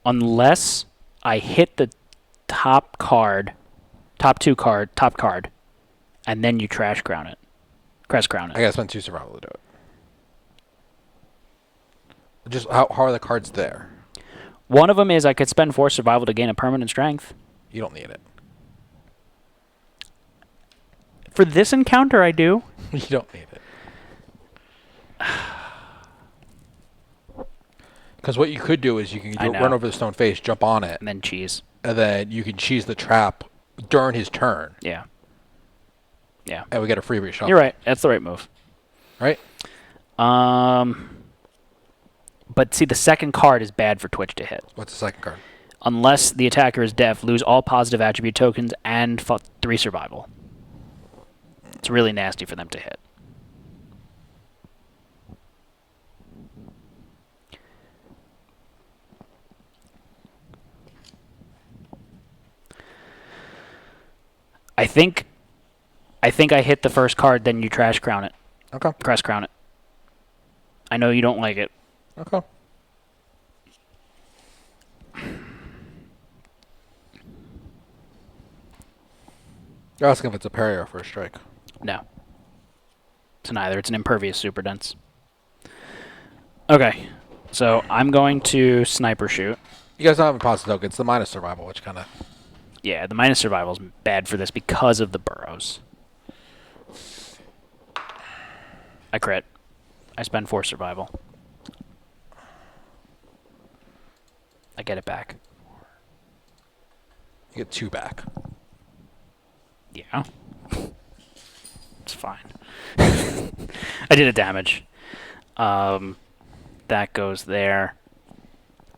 Unless I hit the top card, top card, and then you trash crown it. Crest crown it. I gotta spend 2 survival to do it. Just how are the cards there? One of them is I could spend 4 survival to gain a permanent strength. You don't need it. For this encounter, I do. You don't need it. Because what you could do is you can run over the stone face, jump on it, And then cheese. and then you can cheese the trap during his turn, Yeah. Yeah. and we get a free reshuffle. You're right. That's the right move. Right? But see, the second card is bad for Twitch to hit. What's the second card? Unless the attacker is deaf, lose all positive attribute tokens and 3 survival. It's really nasty for them to hit. I think I hit the first card, then you trash crown it. Okay. Crest crown it. I know you don't like it. Okay. You're asking if it's a parry or for a strike. No. It's neither. It's an impervious super dense. Okay. So I'm going to sniper shoot. You guys don't have a positive token. It's the minus survival, which kind of... Yeah, the minus survival is bad for this because of the burrows. I crit. I spend 4 survival. I get it back. You get 2 back. Yeah. It's fine. I did a damage. That goes there.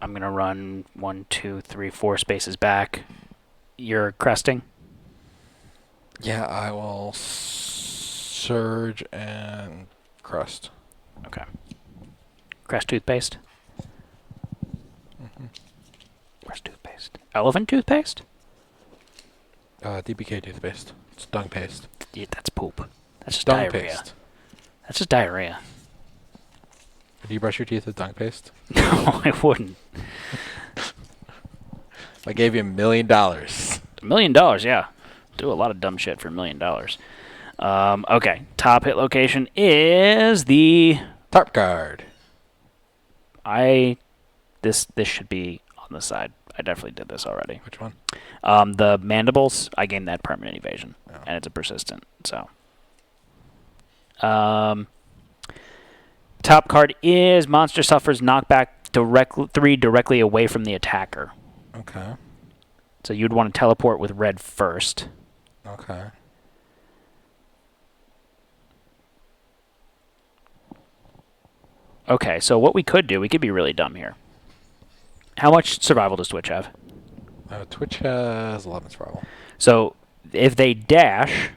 I'm going to run 1, 2, 3, 4 spaces back. You're cresting? Yeah, I will surge and crust. Okay. Crest toothpaste? Mm-hmm. Crest toothpaste. Elephant toothpaste? DBK toothpaste. It's dung paste. Yeah, that's poop. That's just Dung diarrhea. paste. That's just diarrhea. Do you brush your teeth with dung paste? No, I wouldn't. I gave you $1 million. $1 million, yeah. Do a lot of dumb shit for $1 million. Okay, top hit location is the... Tarp card. This should be on the side. I definitely did this already. Which one? The mandibles, I gained that permanent evasion, Oh. and it's a persistent. So, top card is monster suffers knockback 3 directly away from the attacker. Okay. So you'd want to teleport with red first. Okay. Okay, so what we could do, we could be really dumb here. How much survival does Twitch have? Twitch has 11 survival. So if they dash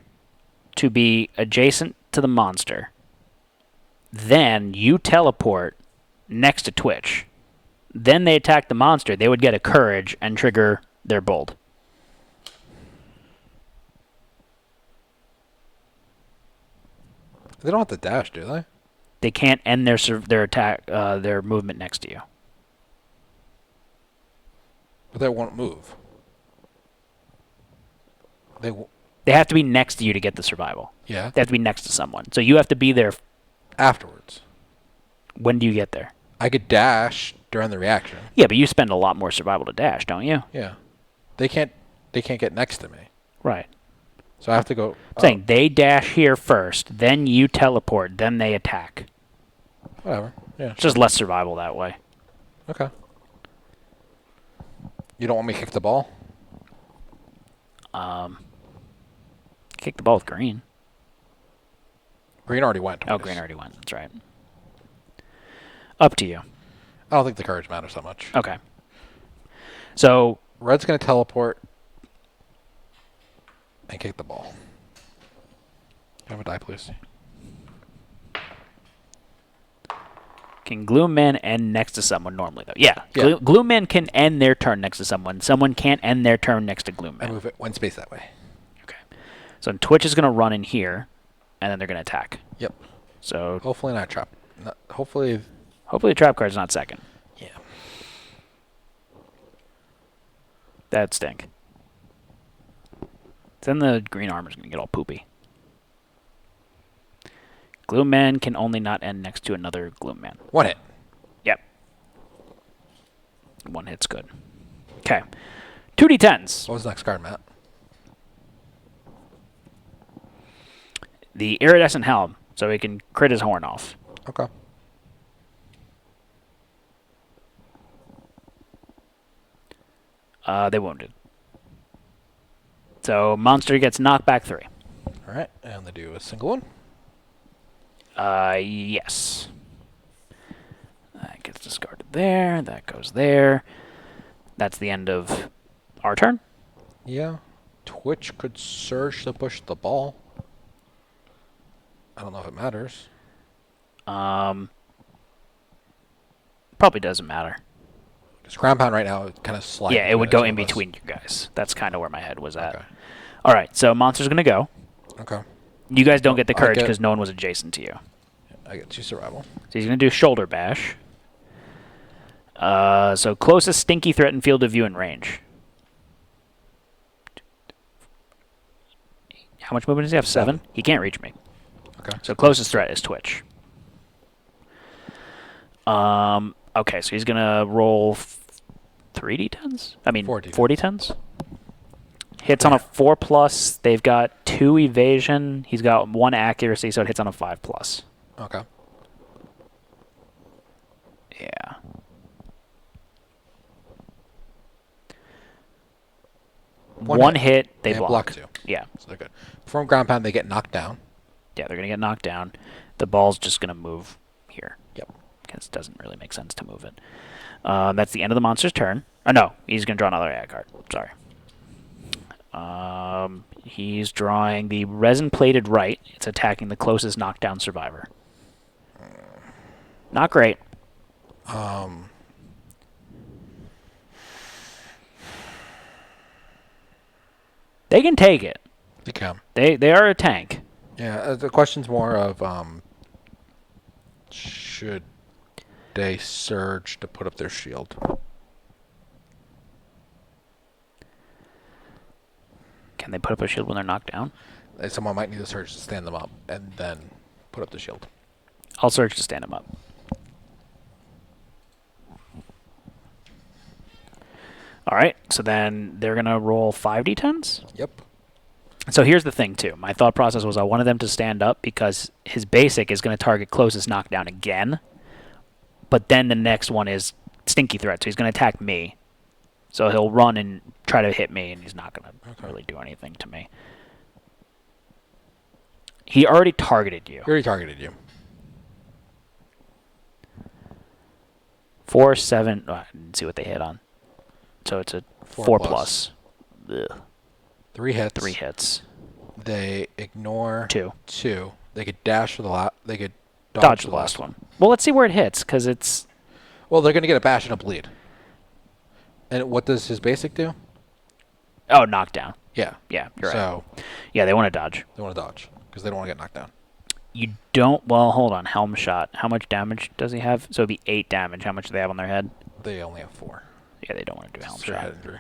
to be adjacent to the monster, then you teleport next to Twitch. Then they attack the monster. They would get a courage and trigger their bold. They don't have to dash, do they? They can't end their attack, their movement next to you. But they won't move. They have to be next to you to get the survival. Yeah. They have to be next to someone. So you have to be there. Afterwards. When do you get there? I could dash during the reaction. Yeah, but you spend a lot more survival to dash, don't you? Yeah. They can't get next to me. Right. So I have to go. I'm saying they dash here first, then you teleport, then they attack. Whatever. Yeah. It's just less survival that way. Okay. You don't want me to kick the ball? Kick the ball with green. Green already went twice. Oh, green already went. That's right. Up to you. I don't think the courage matters that much. Okay. So Red's going to teleport and kick the ball. Have a die, please. can Gloom Man end next to someone normally, though? Yeah. Yeah. Gloom Man can end their turn next to someone. Someone can't end their turn next to Gloom I Man. move it one space that way. Okay. So Twitch is going to run in here, and then they're going to attack. Yep. So Hopefully not trap. Hopefully. hopefully the trap card's not second. Yeah. That'd stink. Then the green armor's going to get all poopy. Gloom Man can only not end next to another Gloom Man. One hit. Yep. One hit's good. Okay. 2d10s. What was the next card, Matt? The Iridescent Helm, so he can crit his horn off. Okay. They wounded. So monster gets knocked back 3. All right. And they do a single one. Yes. That gets discarded there. That goes there. That's the end of our turn. Yeah. Twitch could surge to push the ball. I don't know if it matters. Probably doesn't matter. Because Ground Pound right now kind of slides. Yeah, it would go in between you guys. That's kind of where my head was at. Okay. All right, so monster's going to go. Okay. You guys don't get the I courage get- because no one was adjacent to you. I get 2 survival. So he's going to do Shoulder Bash. So closest stinky threat in field of view and range. How much movement does he have? 7? He can't reach me. Okay. So closest threat is Twitch. Okay, so he's going to roll 3d10s? I mean, 4d10s. 4d10s? Hits on a 4+. They've got 2 evasion. He's got 1 accuracy, so it hits on a 5+. Okay. Yeah. One hit, they And block. 2. Yeah. So they're good. From Ground Pound, they get knocked down. Yeah, they're going to get knocked down. The ball's just going to move here. Yep. Because it doesn't really make sense to move it. That's the end of the monster's turn. Oh, no. He's going to draw another AI card. Sorry. He's drawing the resin-plated right. It's attacking the closest knockdown survivor. Not great. They can take it. They can. They are a tank. Yeah, the question's more of should they surge to put up their shield? Can they put up a shield when they're knocked down? Someone might need to surge to stand them up and then put up the shield. I'll search to stand him up. All right, so then they're going to roll 5d10s? Yep. So here's the thing, too. My thought process was I wanted them to stand up because his basic is going to target closest knockdown again, but then the next one is stinky threat, so he's going to attack me. So he'll run and try to hit me, and he's not going to really do anything to me. He already targeted you. He already targeted you. 4, 7. Oh, I didn't see what they hit on. So it's a 4 plus. Ugh. 3 hits. 3 hits. They ignore 2. 2. They could dash for the last. They could Dodge the last one. Well, let's see where it hits, because it's... Well, they're going to get a bash and a bleed. And what does his basic do? Oh, knockdown. Yeah. Yeah, you're right. So Yeah, they want to dodge. they want to dodge because they don't want to get knocked down. You don't... Well, hold on. Helm shot. How much damage does he have? So it'd be 8 damage. How much do they have on their head? They only have 4. Yeah, they don't want to do helm It's their shot. head injury.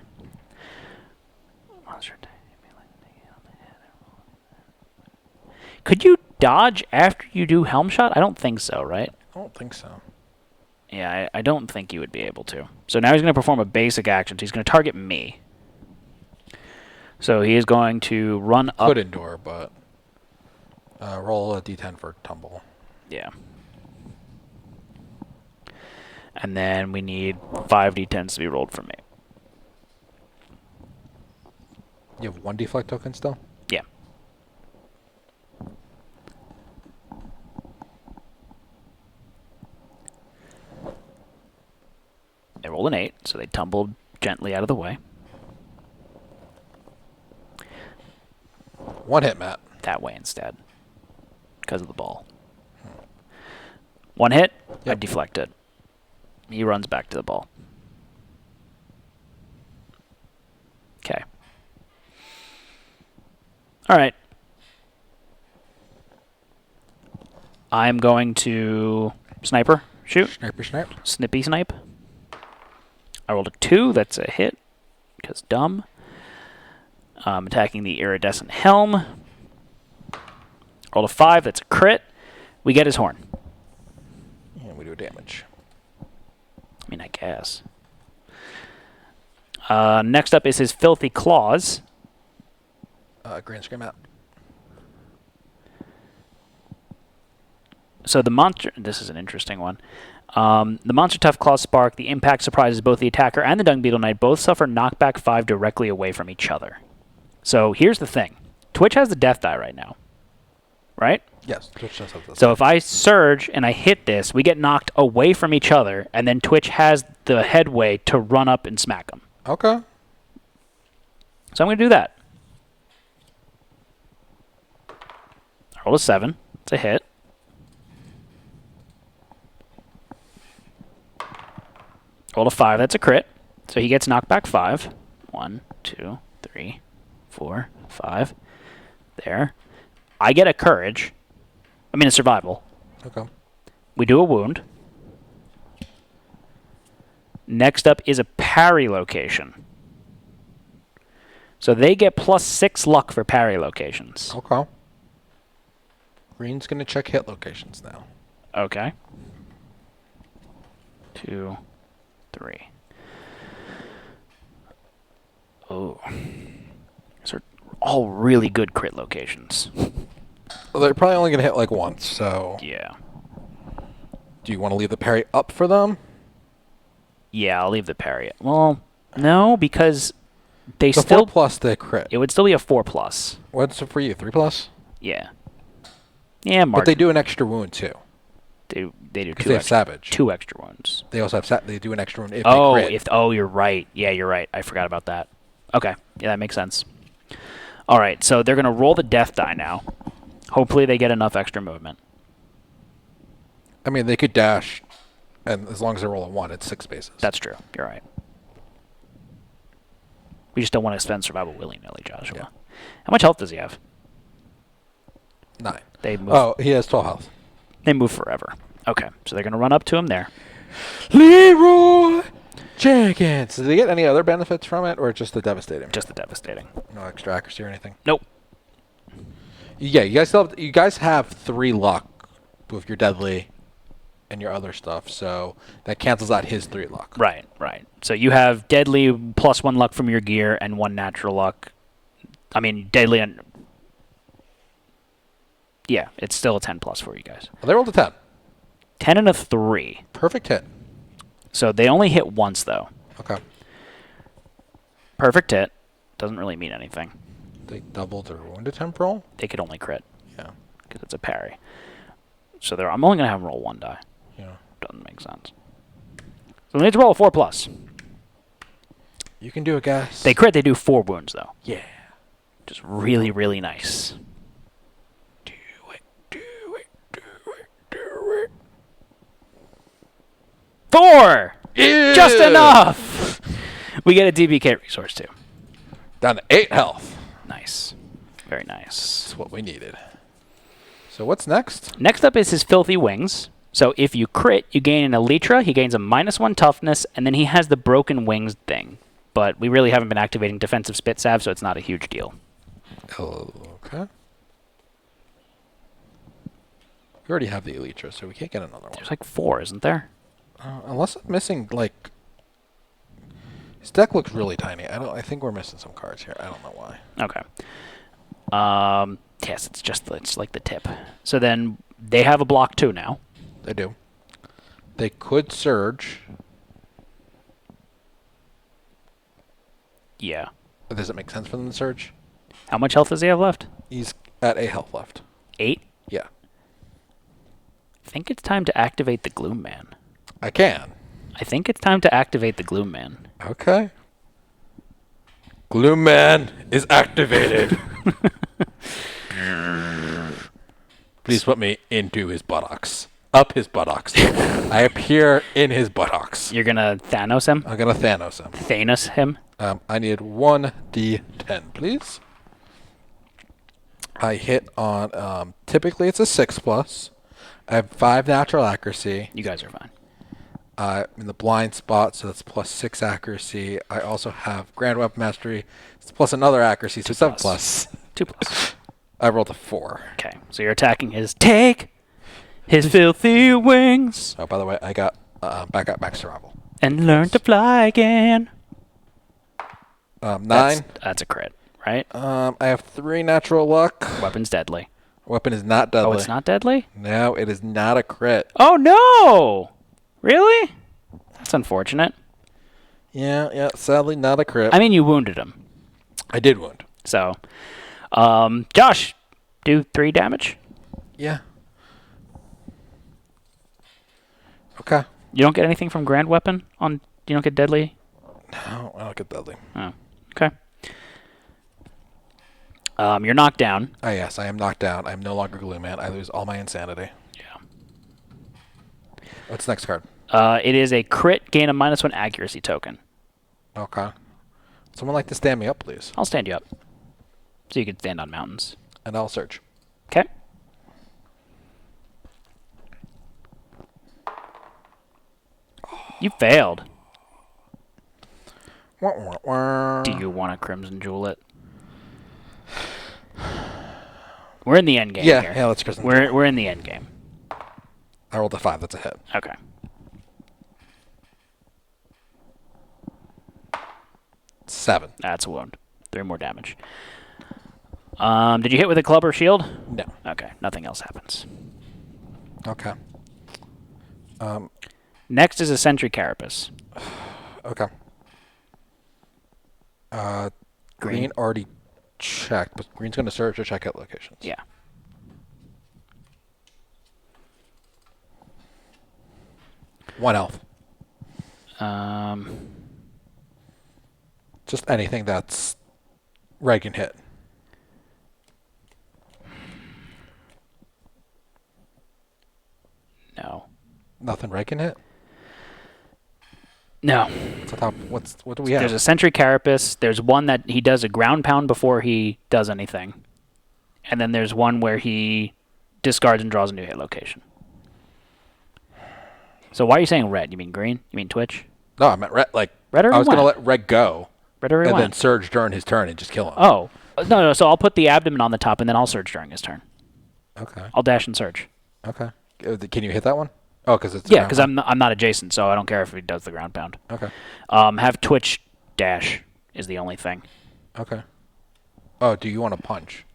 Could you dodge after you do helm shot? I don't think so, right? I don't think so. Yeah, I don't think you would be able to. So now he's going to perform a basic action. So he's going to target me. So he is going to run up. Could endure, but roll a d10 for tumble. Yeah. And then we need 5d10s to be rolled for me. You have 1 deflect token still? Yeah. They rolled an 8, so they tumbled gently out of the way. 1 hit, Matt. That way instead. Because of the ball. 1 hit, I Yep. deflect it. He runs back to the ball. Okay. All right. I'm going to sniper, shoot, Sniper, snipe. snippy snipe. I rolled a 2, that's a hit, because dumb. Attacking the iridescent helm. Rolled a 5, that's a crit. We get his horn. And we do damage. I mean, I guess. Next up is his filthy claws. Green screen, Matt. So the monster... This is an interesting one. The Monster Tough Claw Spark, the impact surprises both the attacker and the Dung Beetle Knight. Both suffer knockback 5 directly away from each other. So here's the thing. Twitch has the death die right now. Right? Yes, Twitch does have this. So if I surge and I hit this, we get knocked away from each other, and then Twitch has the headway to run up and smack them. Okay. So I'm going to do that. I rolled a 7. It's a hit. Rolled a 5. That's a crit. So he gets knocked back 5. 1, 2, 3, 4, 5. There. I get a courage. I mean a survival. Okay. We do a wound. Next up is a parry location. So they get +6 luck for parry locations. Okay. Green's going to check hit locations now. Okay. 2, 3. Oh. These are all really good crit locations. Well, they're probably only going to hit like once, so... Yeah. Do you want to leave the parry up for them? Yeah, I'll leave the parry. Well, no, because they The still... 4 plus the crit. It would still be a 4+. What's it for you? 3 plus? Yeah. Yeah, But they do an extra wound too. They do Because two they have extra, Savage. 2 extra wounds. They also have they do an extra wound if Oh, they crit. you're right. Yeah, you're right. I forgot about that. Okay. Yeah, that makes sense. All right, so they're going to roll the death die now. Hopefully they get enough extra movement. I mean, they could dash, and as long as they roll a 1, it's 6 spaces. That's true. You're right. We just don't want to spend survival willy-nilly, Joshua. Yeah. How much health does he have? 9. They move. Oh, he has 12 health. They move forever. Okay, so they're going to run up to him there. Leroy Jenkins. Did they get any other benefits from it, or just the devastating? Just the devastating. No extra accuracy or anything? Nope. Yeah, you guys have 3 luck with your deadly and your other stuff, so that cancels out his 3 luck. Right, right. So you have deadly +1 luck from your gear and 1 natural luck. I mean, deadly and... Yeah, it's still a 10+ for you guys. Well, they rolled a 10. 10 and a 3. Perfect hit. So they only hit once, though. Okay. Perfect hit. Doesn't really mean anything. They doubled their wounded temporal? They could only crit Yeah. because it's a parry. So I'm only going to have them roll 1 die. Yeah. Doesn't make sense. So they need to roll a 4+. You can do it, guys. They crit, they do 4 wounds, though. Yeah. Just really, really nice. Do it, do it, do it, do it. 4! Yeah! Just enough! We get a DBK resource, too. Down to 8 health. Nice. Very nice. That's what we needed. So what's next? Next up is his Filthy Wings. So if you crit, you gain an Elytra, he gains a -1 toughness, and then he has the Broken Wings thing. But we really haven't been activating Defensive Spit Salve, so it's not a huge deal. Okay. We already have the Elytra, so we can't get another one. There's like 4, isn't there? Unless I'm missing, like... His deck looks really tiny. I think we're missing some cards here. I don't know why. Okay. Yes, it's like the tip. So then they have a block 2 now. They do. They could surge. Yeah. Does it make sense for them to surge? How much health does he have left? He's at 8 health left. 8? Yeah. I think it's time to activate the Gloom Man. I can. I think it's time to activate the Gloom Man. Okay. Gloom Man is activated. Please put me into his buttocks. Up his buttocks. I appear in his buttocks. You're going to Thanos him? I'm going to Thanos him. Thanos him? I need 1d10, please. I hit on, typically it's a 6+. I have 5 natural accuracy. You guys are fine. I'm in the blind spot, so that's +6 accuracy. I also have Grand Weapon Mastery. It's plus another accuracy, so 7+. 2+. I rolled a 4. Okay, so you're attacking take his filthy wings Oh, by the way, I got back at max survival. and learn to fly again. 9. That's a crit, right? I have 3 natural luck. Weapon's deadly. Weapon is not deadly. Oh, it's not deadly? No, it is not a crit. Oh, no! Really? That's unfortunate. Yeah, sadly not a crit. I mean, you wounded him. I did wound. So, Josh, do 3 damage. Yeah. Okay. You don't get anything from Grand Weapon? You don't get deadly? No, I don't get deadly. Oh, okay. You're knocked down. Ah, yes, I am knocked down. I am no longer Glue Man. I lose all my insanity. Yeah. What's the next card? It is a crit, gain a -1 accuracy token. Okay. Someone like to stand me up, please. I'll stand you up. So you can stand on mountains. And I'll search. Okay. You failed. Wah, wah, wah. Do you want to Crimson Jewel it? We're in the end game here. Yeah, let's Crimson. We're in the end game. I rolled a 5. That's a hit. Okay. Seven. That's a wound. 3 more damage. Did you hit with a club or shield? No. Okay. Nothing else happens. Okay. Next is a Sentry Carapace. Okay. Green already checked, but green's going to search or check out locations. Yeah. One health. Um, Just anything that's Red can hit. no. Nothing Red can hit? No. What do we have? There's a Sentry Carapace. There's one that he does a ground pound before he does anything. And then there's one where he discards and draws a new hit location. So why are you saying red? You mean green? You mean Twitch? No, I meant Red. Like, Red I was going to went. let Red go Red already and then went. surge during his turn and just kill him. Oh. No, so I'll put the abdomen on the top and then I'll surge during his turn. Okay. I'll dash and surge. Okay. Can you hit that one? Oh, because it's Yeah, because I'm not adjacent, so I don't care if he does the ground pound. Okay. Have Twitch dash is the only thing. Okay. Oh, do you want to punch?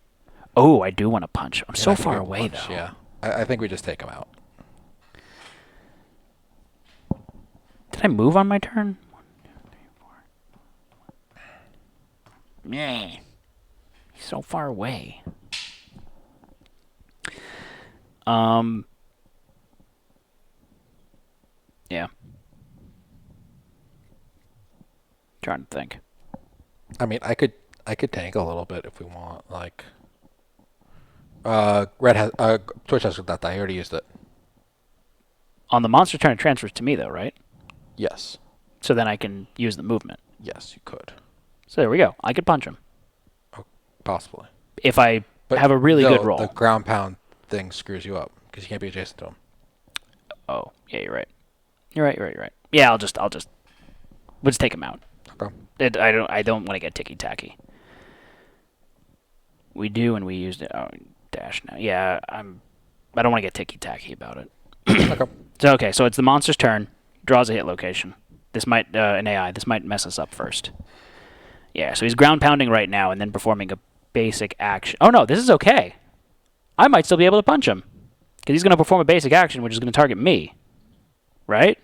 Oh, I do want to punch. I'm Yeah, so I think far we have away, punch, though. Yeah. I think we just take him out. Did I move on my turn? 1, 2, 3, 4. Meh. He's so far away. Yeah. Trying to think. I mean, I could tank a little bit if we want. Like, Red has Twitch has that die. I already used it. On the monster turn, it transfers to me, though, right? Yes. So then I can use the movement. Yes, you could. So there we go. I could punch him Oh, possibly. if I But have a really no, good roll. The ground pound thing screws you up because you can't be adjacent to him. Oh, yeah, you're right. You're right. Yeah, I'll just we'll just take him out. Okay. I don't want to get ticky tacky. We do, and we used it. Oh, dash now. Yeah, I don't want to get ticky tacky about it. Okay. So it's the monster's turn. Draws a hit location. This might an AI. This might mess us up first. Yeah. So he's ground pounding right now, and then performing a basic action. Oh no, this is okay. I might still be able to punch him because he's going to perform a basic action, which is going to target me. Right?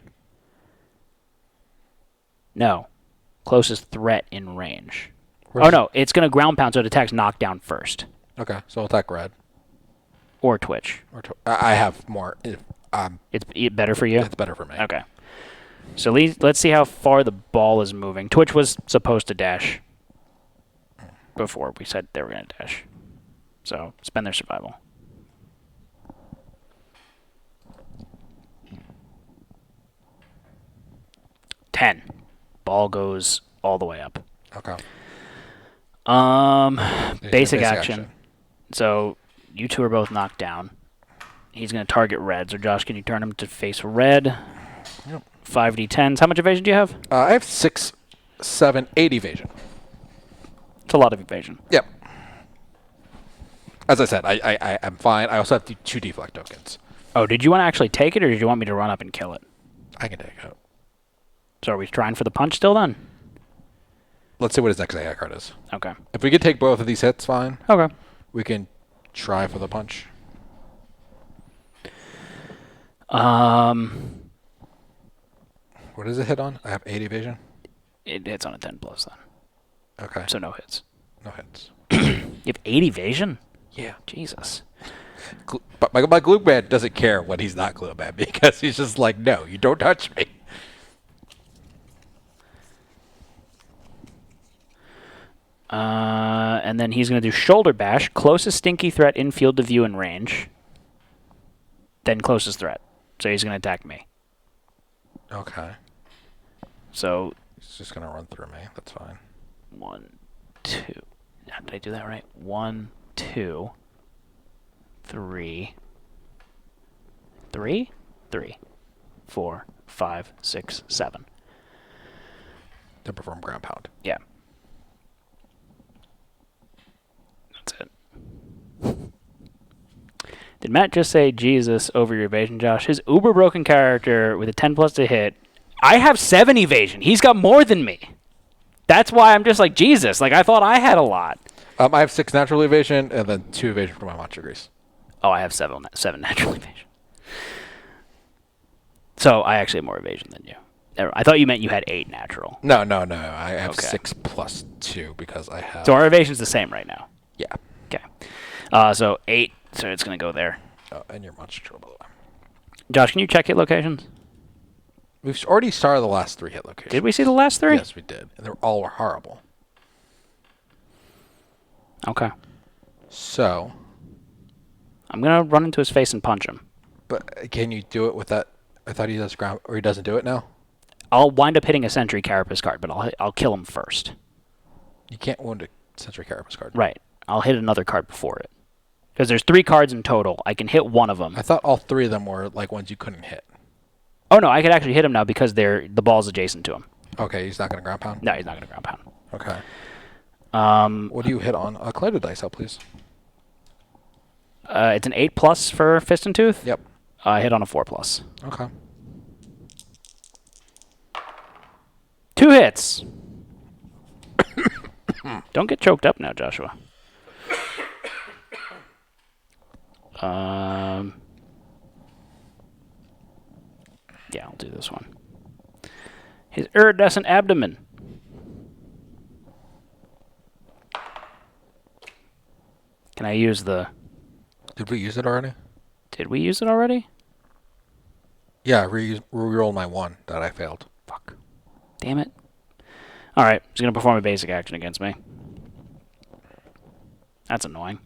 No. Closest threat in range. Oh, no. It's going to ground pound, so it attacks knockdown first. Okay, so I'll attack red. Or twitch. I have more. It's better for you? It's better for me. Okay. So let's see how far the ball is moving. Twitch was supposed to dash before we said they were going to dash. So spend their survival. $10. Ball goes all the way up. Okay. Basic action. So you two are both knocked down. He's going to target red. So Josh, can you turn him to face red? Yep. 5d10s. How much evasion do you have? I have 6, 7, 8 evasion. It's a lot of evasion. Yep. As I said, I'm fine. I also have 2 deflect tokens. Oh, did you want to actually take it, or did you want me to run up and kill it? I can take it. So are we trying for the punch still then? Let's see what his next AI card is. Okay. If we could take both of these hits, fine. Okay. We can try for the punch. What does it hit on? I have 8 evasion. It hits on a 10 plus then. Okay. So no hits. No hits. You have 8 evasion? Yeah. Jesus. But my glue man doesn't care when he's not glue man because he's just like, no, you don't touch me. And then he's going to do shoulder bash, closest stinky threat in field of view and range. Then closest threat. So he's going to attack me. Okay. So He's just going to run through me. That's fine. 1, 2. Did I do that right? 1, 2, 3. 3? 3, 4, 5, 6, 7. To perform ground pound. Yeah. That's it. Did Matt just say Jesus over your evasion, Josh? His uber broken character with a 10 plus to hit. I have 7 evasion. He's got more than me. That's why I'm just like, Jesus. Like, I thought I had a lot. I have 6 natural evasion and then 2 evasion for my monster grease. Oh, I have 7 natural evasion. So I actually have more evasion than you. I thought you meant you had 8 natural. No. I have Okay. 6 plus 2 because I have... So our evasion's the same right now. Yeah. Okay. So 8. So it's going to go there. Oh, and your monster drill, by the way. Josh, can you check hit locations? We've already started the last 3 hit locations. Did we see the last 3? Yes, we did. And they all were horrible. Okay. So... I'm going to run into his face and punch him. But can you do it with that? I thought he does ground... Or he doesn't do it now? I'll wind up hitting a Sentry Carapace card, but I'll kill him first. You can't wound a Sentry Carapace card. Right. I'll hit another card before it. Because there's 3 cards in total. I can hit one of them. I thought all 3 of them were like ones you couldn't hit. Oh, no. I could actually hit him now because the ball's adjacent to him. Okay, he's not going to ground pound? No, he's not going to ground pound. Okay. What do you hit on? Collide the dice out, please. It's an 8 plus for Fist and Tooth. Yep. I hit on a 4 plus. Okay. 2 hits. Don't get choked up now, Joshua. Yeah, I'll do this one. His iridescent abdomen. Can I use the... Did we use it already? Did we use it already? Yeah, reroll my 1 that I failed. Fuck. Damn it. Alright, he's going to perform a basic action against me. That's annoying.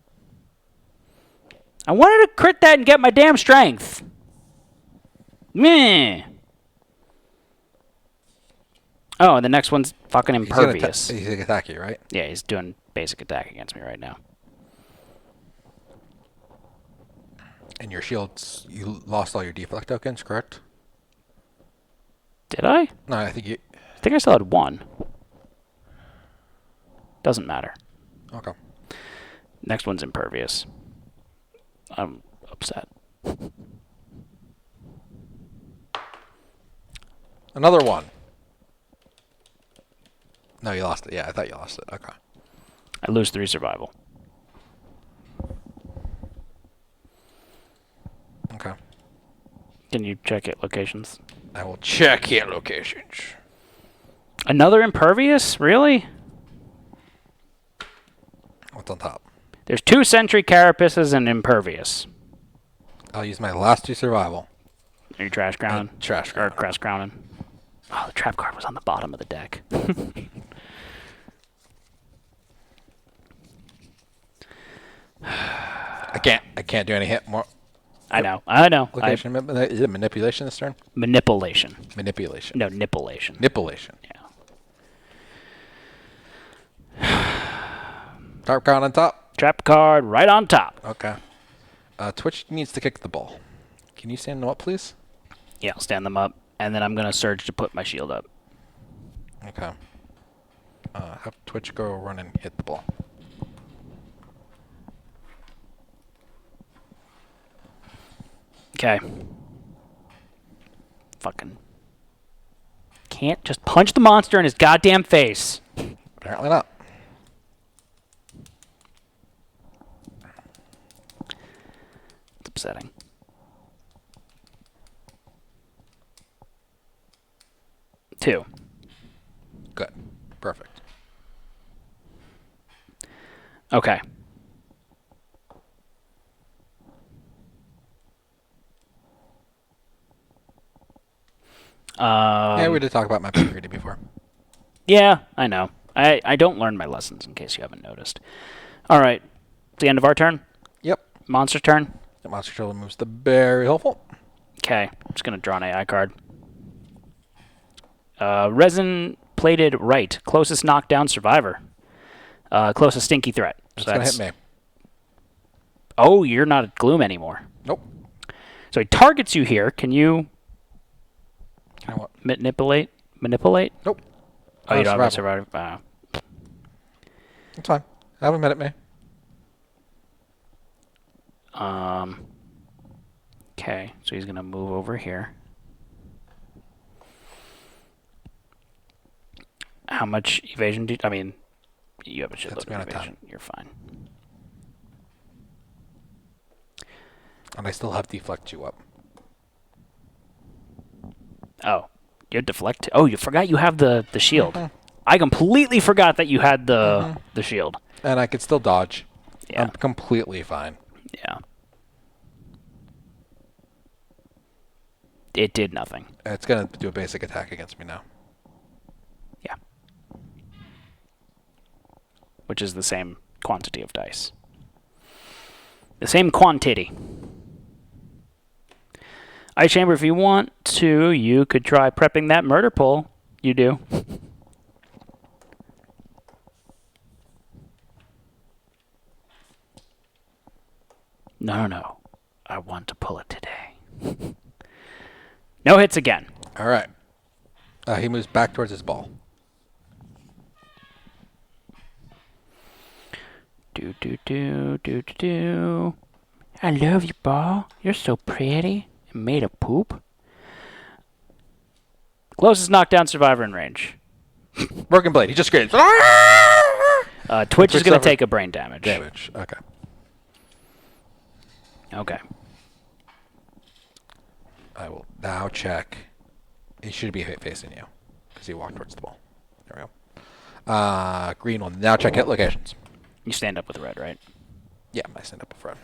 I wanted to crit that and get my damn strength. Meh. Oh, and the next one's fucking impervious. He's going to attack you, right? Yeah, he's doing basic attack against me right now. And your shields, you lost all your deflect tokens, correct? Did I? No, I think I still had 1. Doesn't matter. Okay. Next one's impervious. I'm upset. Another 1. No, you lost it. Yeah, I thought you lost it. Okay. I lose 3 survival. Okay. Can you check it locations? I will check your locations. Another impervious? Really? on top. There's 2 Sentry Carapaces and Impervious. I'll use my last 2 survival. Are you trash grounding? Trash Or ground. crest grounding? Oh, the trap card was on the bottom of the deck. I can't do any hit more. I know. Location is it manipulation this turn? Manipulation. Manipulation. No, nipulation. Nipulation. Yeah. Trap card on top. Trap card right on top. Okay. Twitch needs to kick the ball. Can you stand them up, please? Yeah, I'll stand them up, and then I'm going to surge to put my shield up. Okay. Have Twitch go run and hit the ball. Okay. Fucking can't just punch the monster in his goddamn face. Apparently not. It's upsetting. Two. Good. Perfect. Okay. Yeah, we did talk about my pedigree before. Yeah, I know. I don't learn my lessons, in case you haven't noticed. All right. It's the end of our turn. Yep. Monster turn. The monster controller moves to very helpful. Okay. I'm just going to draw an AI card. Resin plated right. Closest knockdown survivor. Closest stinky threat. It's going to hit me. Oh, you're not at Gloom anymore. Nope. So he targets you here. Can you Can I what? manipulate? Manipulate? Nope. Oh, you don't have a survival. survivor. It's fine. Have him hit me. Okay, so he's going to move over here. How much evasion do you... I mean, you have a shitload me on of a evasion. You're fine. And I still have deflect you up. Oh, you have deflect. Oh, you forgot you have the shield. Mhm. I completely forgot that you had the shield. And I could still dodge. Yeah. I'm completely fine. Yeah. It did nothing. It's going to do a basic attack against me now. Yeah. Which is the same quantity of dice. The same quantity. Ice Chamber, if you want to, you could try prepping that murder pull. You do. No. I want to pull it today. No hits again. All right. He moves back towards his ball. Do. I love you, ball. You're so pretty. And made of poop. Closest knockdown survivor in range. Broken blade. He just screams. Twitch is going to suffer take a brain damage. Damage. Okay. Okay. I will now check. He should be facing you because he walked towards the ball. There we go. Green will now check hit locations. You stand up with red, right? Yeah, I stand up in front.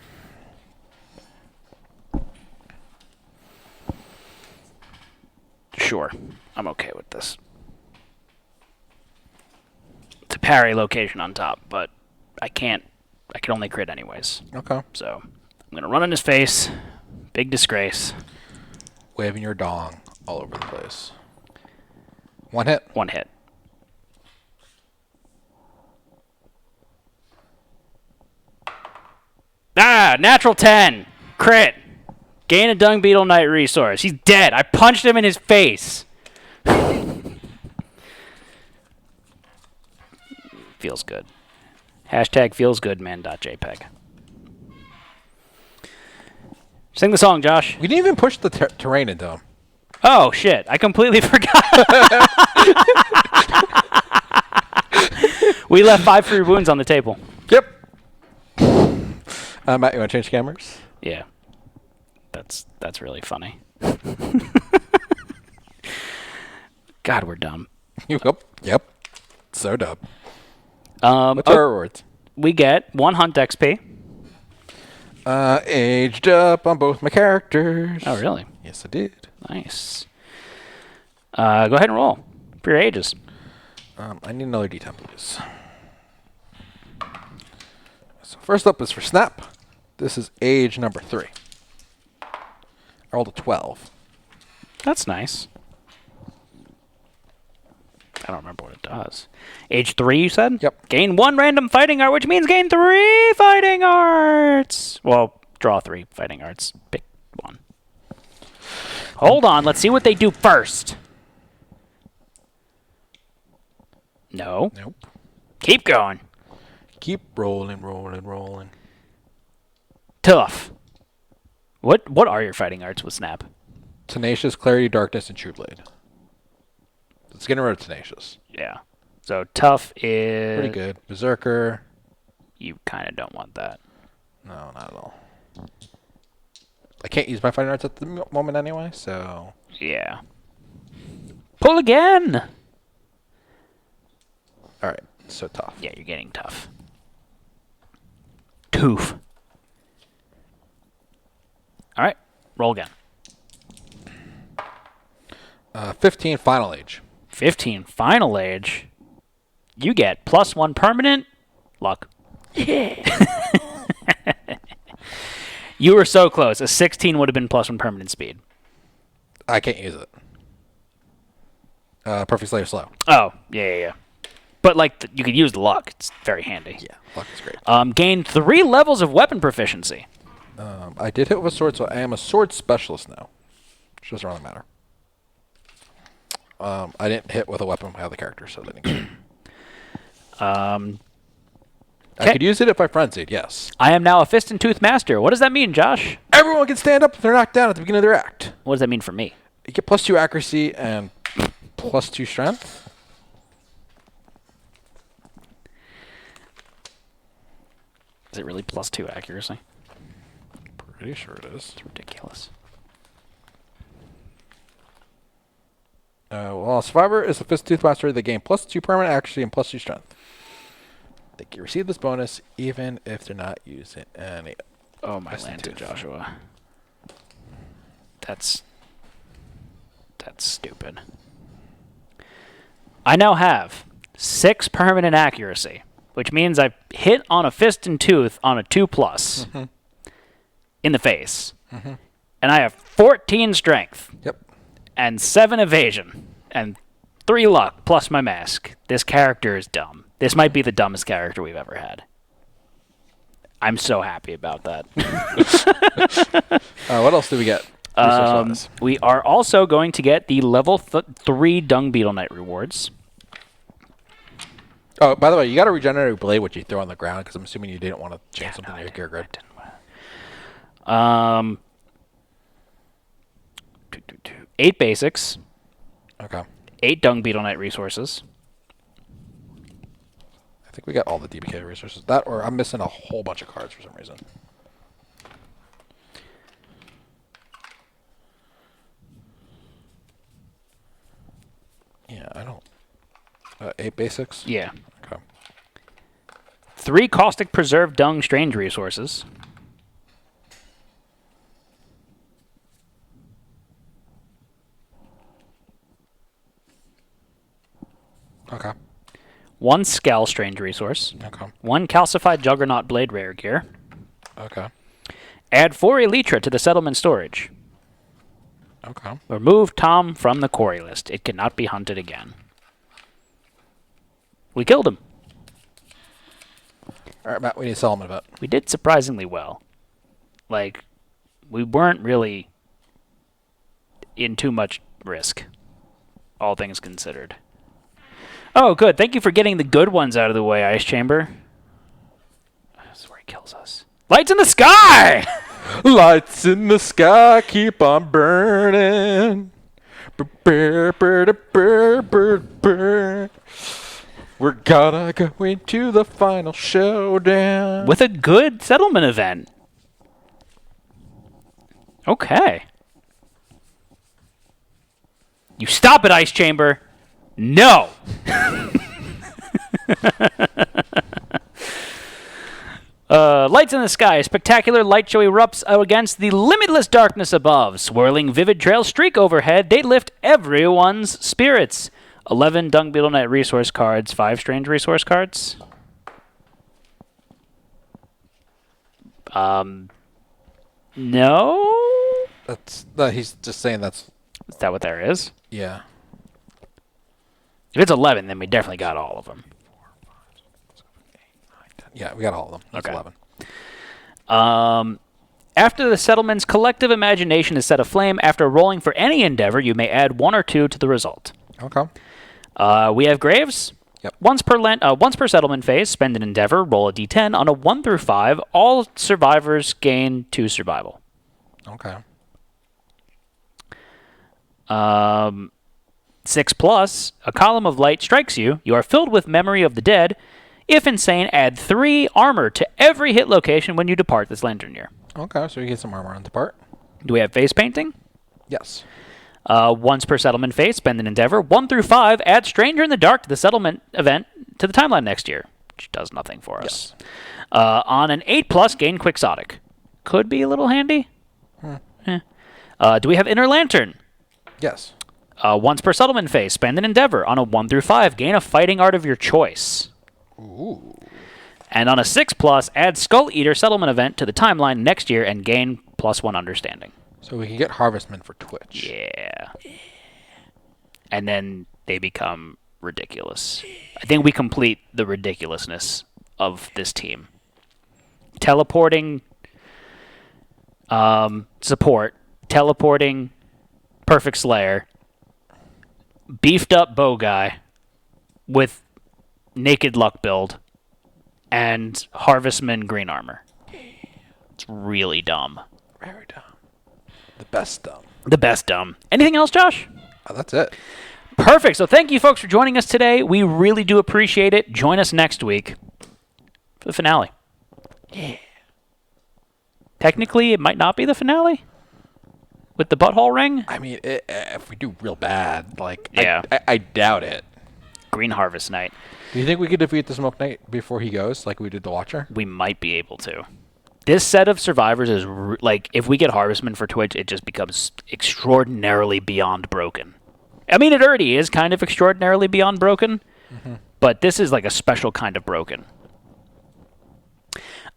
Sure. I'm okay with this. It's a parry location on top, but I can only crit anyways. Okay. So I'm going to run in his face. Big disgrace. Waving your dong all over the place. One hit. One hit. Natural 10. Crit. Gain a Dung Beetle Knight resource. He's dead. I punched him in his face. Feels good. Hashtag feels good man.jpg. Sing the song, Josh. We didn't even push the terrain into him. Oh, shit. I completely forgot. We left 5 free wounds on the table. Yep. Matt, you want to change cameras? Yeah. That's really funny. God, we're dumb. Yep. So dumb. What's our rewards? we get 1 hunt XP. Aged up on both my characters. Oh, really? Yes, I did. Nice. Go ahead and roll for your ages. I need another D10, please. So first up is for Snap. This is age number 3. I rolled a 12. That's nice. I don't remember what it does. Age 3, you said? Yep. Gain 1 random fighting art, which means gain 3 fighting arts. Well, draw 3 fighting arts. Pick 1. Hold on. Let's see what they do first. No. Nope. Keep going. Keep rolling. Tough. What are your fighting arts with Snap? Tenacious, Clarity, Darkness, and True Blade. Let's get rid of Tenacious. Yeah. So tough is... Pretty good. Berserker. You kind of don't want that. No, not at all. I can't use my fighting arts at the moment anyway, so... Yeah. Pull again! Alright, so tough. Yeah, you're getting tough. Toof. Alright, roll again. 15, Final Age. 15, final age. You get +1 permanent luck. You were so close. A 16 would have been +1 permanent speed. I can't use it. Perfect Slayer Slow. Oh, yeah. But, like, you could use the luck. It's very handy. Yeah, luck is great. Gain 3 levels of weapon proficiency. I did hit with a sword, so I am a sword specialist now. Which doesn't really matter. I didn't hit with a weapon with my other character, so that didn't count. I could use it if I frenzied, yes. I am now a Fist and Tooth Master. What does that mean, Josh? Everyone can stand up if they're knocked down at the beginning of their act. What does that mean for me? You get +2 accuracy and +2 strength. Is it really +2 accuracy? Pretty sure it is. It's ridiculous. Well, Survivor is the Fist Tooth Master. They gain +2 permanent accuracy and +2 strength. They can receive this bonus even if they're not using any. Oh, my land to Joshua. That's stupid. I now have 6 permanent accuracy, which means I've hit on a Fist and Tooth on a 2+ in the face. And I have 14 strength. Yep. And 7 evasion. And 3 luck, plus my mask. This character is dumb. This might be the dumbest character we've ever had. I'm so happy about that. What else do we get? We are also going to get the level 3 Dung Beetle Knight rewards. Oh, by the way, you got a regenerative blade, which you throw on the ground, because I'm assuming you didn't want to change something in your gear grid. 8 basics. Okay. 8 Dung Beetle Knight resources. I think we got all the DBK resources. That, or I'm missing a whole bunch of cards for some reason. Yeah, I don't. 8 basics? Yeah. Okay. 3 Caustic Preserve Dung Strange resources. Okay. 1 Scal Strange resource. Okay. 1 Calcified Juggernaut Blade rare gear. Okay. Add 4 Elytra to the settlement storage. Okay. Remove Tom from the quarry list. It cannot be hunted again. We killed him. All right, Matt, we need to sell him in a bit. We did surprisingly well. Like, we weren't really in too much risk, all things considered. Oh, good. Thank you for getting the good ones out of the way, Ice Chamber. This is where he kills us. Lights in the sky! Lights in the sky keep on burning. We're gonna go into the final showdown. With a good settlement event. Okay. You stop it, Ice Chamber. No! Lights in the sky. A spectacular light show erupts out against the limitless darkness above. Swirling vivid trails streak overhead. They lift everyone's spirits. 11 Dung Beetle Knight resource cards. 5 strange resource cards. No? He's just saying that's... Is that what there is? Yeah. If it's 11, then we definitely got all of them. 4, 5, 6, 7, 8, 9, 10. Yeah, we got all of them. That's Okay. 11. After the settlement's collective imagination is set aflame, after rolling for any endeavor, you may add 1 or 2 to the result. Okay. We have graves. Yep. Once per settlement phase, spend an endeavor, roll a d10. On a 1 through 5, all survivors gain 2 survival. Okay. 6 plus, a column of light strikes you. You are filled with memory of the dead. If insane, add 3 armor to every hit location when you depart this lantern year. Okay, so we get some armor on the part. Do we have face painting? Yes. Once per settlement phase, spend an endeavor. 1 through 5, add Stranger in the Dark to the settlement event to the timeline next year, which does nothing for us. On an 8 plus, gain Quixotic. Could be a little handy. Do we have Inner Lantern? Yes. Once per settlement phase, spend an endeavor. On a 1 through 5, gain a fighting art of your choice. Ooh. And on a 6 plus, add Skull Eater settlement event to the timeline next year and gain +1 understanding. So we can get Harvestman for Twitch. Yeah. And then they become ridiculous. I think we complete the ridiculousness of this team. Teleporting support, teleporting Perfect Slayer, beefed up bow guy with naked luck build, and Harvestman green armor. It's really dumb. Very dumb. The best dumb. The best dumb. Anything else, Josh? Oh, that's it. Perfect. So thank you, folks, for joining us today. We really do appreciate it. Join us next week for the finale. Yeah. Technically, it might not be the finale with the butthole ring. I mean, if we do real bad, like, Yeah. I doubt it. Green Harvest Night. Do you think we could defeat the Smoke Knight before he goes, like we did the Watcher? We might be able to. This set of survivors is, like, if we get Harvestman for Twitch, it just becomes extraordinarily beyond broken. I mean, it already is kind of extraordinarily beyond broken, but this is like a special kind of broken.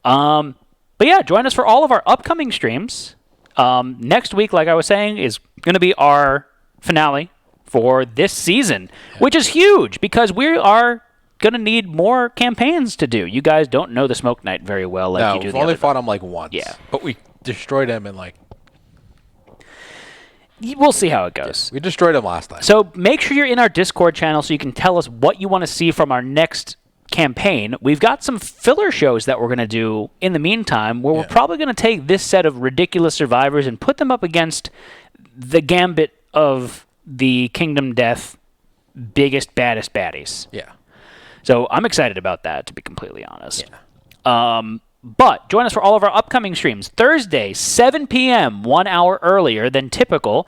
But yeah, join us for all of our upcoming streams. Next week, like I was saying, is going to be our finale for this season, which is huge because we are going to need more campaigns to do. You guys don't know the Smoke Knight very well like you do we've the only other fought him like once. Yeah. But we destroyed him in like... We'll see how it goes. We destroyed him last time. So make sure you're in our Discord channel so you can tell us what you want to see from our next campaign. We've got some filler shows that we're going to do in the meantime where we're probably going to take this set of ridiculous survivors and put them up against the gambit of the Kingdom Death biggest, baddest baddies. Yeah. So I'm excited about that, to be completely honest. Yeah. But join us for all of our upcoming streams. Thursday, 7 p.m., 1 hour earlier than typical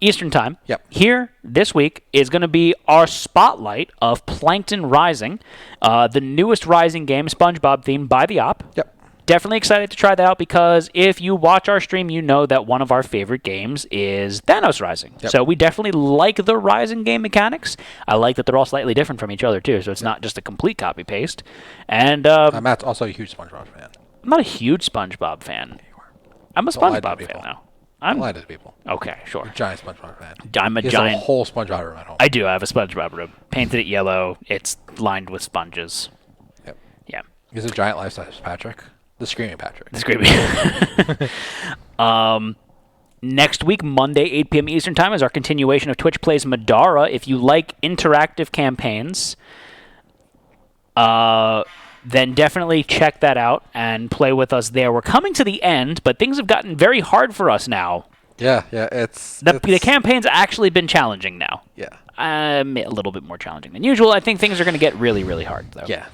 Eastern Time. Yep. Here, this week, is going to be our spotlight of Plankton Rising, the newest Rising game, SpongeBob themed by the Op. Yep. Definitely excited to try that out because if you watch our stream, you know that one of our favorite games is Thanos Rising. Yep. So we definitely like the Rising game mechanics. I like that they're all slightly different from each other, too, so it's not just a complete copy-paste. And Matt's also a huge SpongeBob fan. I'm not a huge SpongeBob fan. I'm a Don't lie to SpongeBob people. fan now. Don't lie to people. Okay, sure. Giant SpongeBob fan. I'm a He has giant. a whole SpongeBob room at home. I do. I have a SpongeBob room. Painted it yellow. It's lined with sponges. Yep. Yeah. He's a giant life-size Patrick. The Screaming Patrick. It's creepy. Next week, Monday, 8 p.m. Eastern Time, is our continuation of Twitch Plays Madara. If you like interactive campaigns, then definitely check that out and play with us there. We're coming to the end, but things have gotten very hard for us now. Yeah, The campaign's actually been challenging now. Yeah. A little bit more challenging than usual. I think things are going to get really, really hard, though. Yeah.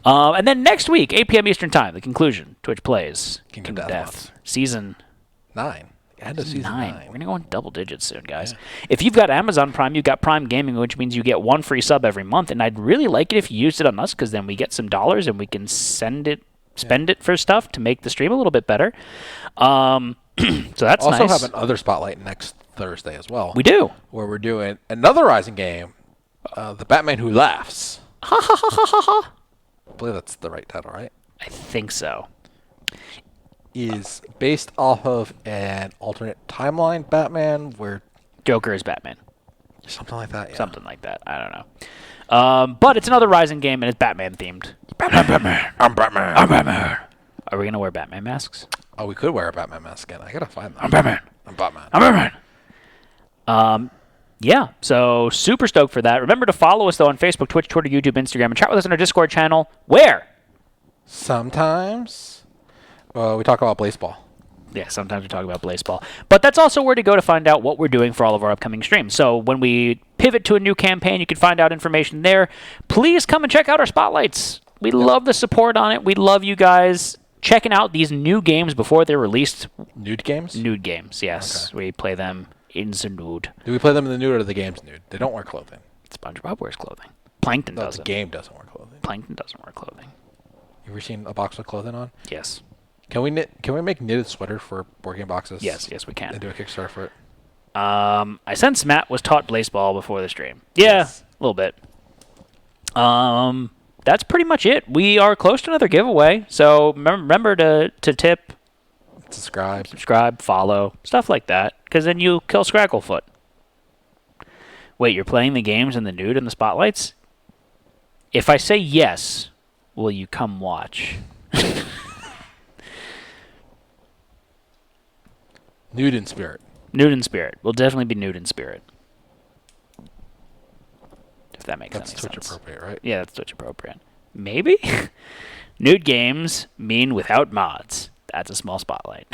And then next week, 8 p.m. Eastern Time, the conclusion, Twitch Plays Kingdom Death. Death. Season 9. End of season 9. We're going to go in double digits soon, guys. Yeah. If you've got Amazon Prime, you've got Prime Gaming, which means you get 1 free sub every month. And I'd really like it if you used it on us because then we get some dollars and we can send it spend it for stuff to make the stream a little bit better. So that's also nice. have another spotlight next Thursday as well. We do. Where we're doing another Rising game, The Batman Who Laughs. Ha ha ha ha ha ha. I believe that's the right title, right? I think so. Is based off of an alternate timeline Batman where Joker is Batman. something like that. Yeah. Something like that. I don't know. But it's another Rising game, and it's Batman themed. Batman. I'm Batman. I'm Batman. Are we gonna wear Batman masks? Oh, we could wear a Batman mask again. I gotta find them. I'm Batman. I'm Batman. I'm Batman. Yeah, so super stoked for that. Remember to follow us, though, on Facebook, Twitch, Twitter, YouTube, Instagram, and chat with us on our Discord channel. Where? Sometimes we talk about baseball. Yeah, sometimes we talk about baseball. But that's also where to go to find out what we're doing for all of our upcoming streams. So when we pivot to a new campaign, you can find out information there. Please come and check out our spotlights. We love the support on it. We love you guys checking out these new games before they're released. Nude games? Nude games, yes. Okay. We play them in the nude. Do we play them in the nude or the game's nude? They don't wear clothing. SpongeBob wears clothing. Plankton No, the doesn't. game doesn't wear clothing. Plankton doesn't wear clothing. You ever seen a box with clothing on? Yes. Can we make knitted sweater for board game boxes? Yes, we And can. do a Kickstarter for it? I sense Matt was taught baseball before the stream. Yeah, Yes. a little bit. That's pretty much it. We are close to another giveaway, so remember to tip, Subscribe. subscribe, follow, stuff like that, because then you kill Scragglefoot. Wait, you're playing the games in the nude and the spotlights? If I say yes, will you come watch? Nude in spirit. Nude in spirit. We'll definitely be nude in spirit. If that makes That's any Twitch sense. appropriate, right? Yeah, that's Twitch appropriate. Maybe? Nude games mean without mods. That's a small spotlight.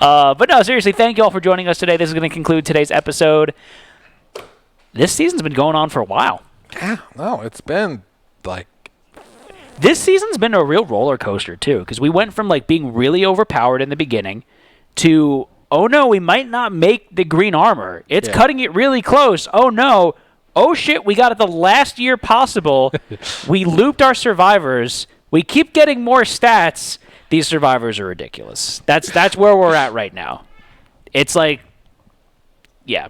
But no, seriously, thank you all for joining us today. This is going to conclude today's episode. This season's been going on for a while. Yeah. No, it's been like This season's been a real roller coaster, too, because we went from like being really overpowered in the beginning to, oh no, we might not make the green armor. It's cutting it really close. Oh no. Oh shit, we got it the last year possible. We looped our survivors. We keep getting more stats. These survivors are ridiculous. That's where we're at right now. It's like, yeah.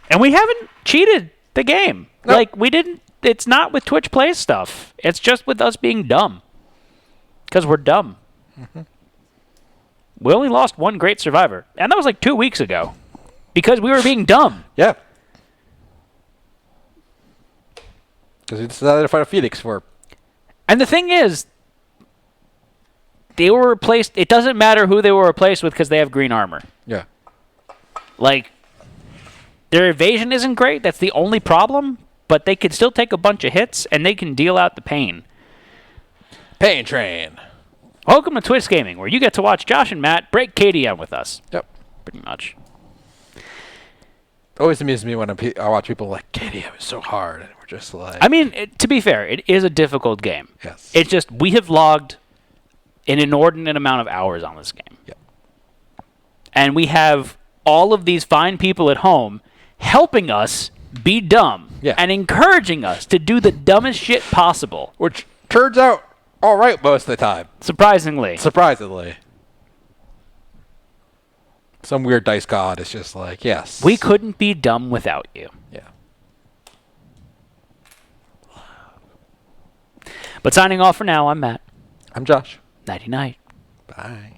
And we haven't cheated the game. Nope. Like, we didn't. It's not with Twitch Play stuff. It's just with us being dumb. Because we're dumb. Mm-hmm. We only lost one great survivor. And that was like 2 weeks ago. Because we were being dumb. yeah. Because we decided to fight a Phoenix for. And the thing is, they were replaced. It doesn't matter who they were replaced with because they have green armor. Yeah. Like, their evasion isn't great. That's the only problem. But they can still take a bunch of hits, and they can deal out the pain. Pain Train. Welcome to Twist Gaming, where you get to watch Josh and Matt break KDM with us. Yep. Pretty much. It always amuses me when I watch people like, KDM is so hard. And we're just like. I mean, to be fair, it is a difficult game. Yes. It's just, we have logged an inordinate amount of hours on this game. Yep. And we have all of these fine people at home helping us be dumb and encouraging us to do the dumbest shit possible. Which turns out all right most of the time. Surprisingly. Surprisingly. Some weird dice god is just like, yes. We couldn't be dumb without you. Yeah. But signing off for now, I'm Matt. I'm Josh. Nighty night. Bye.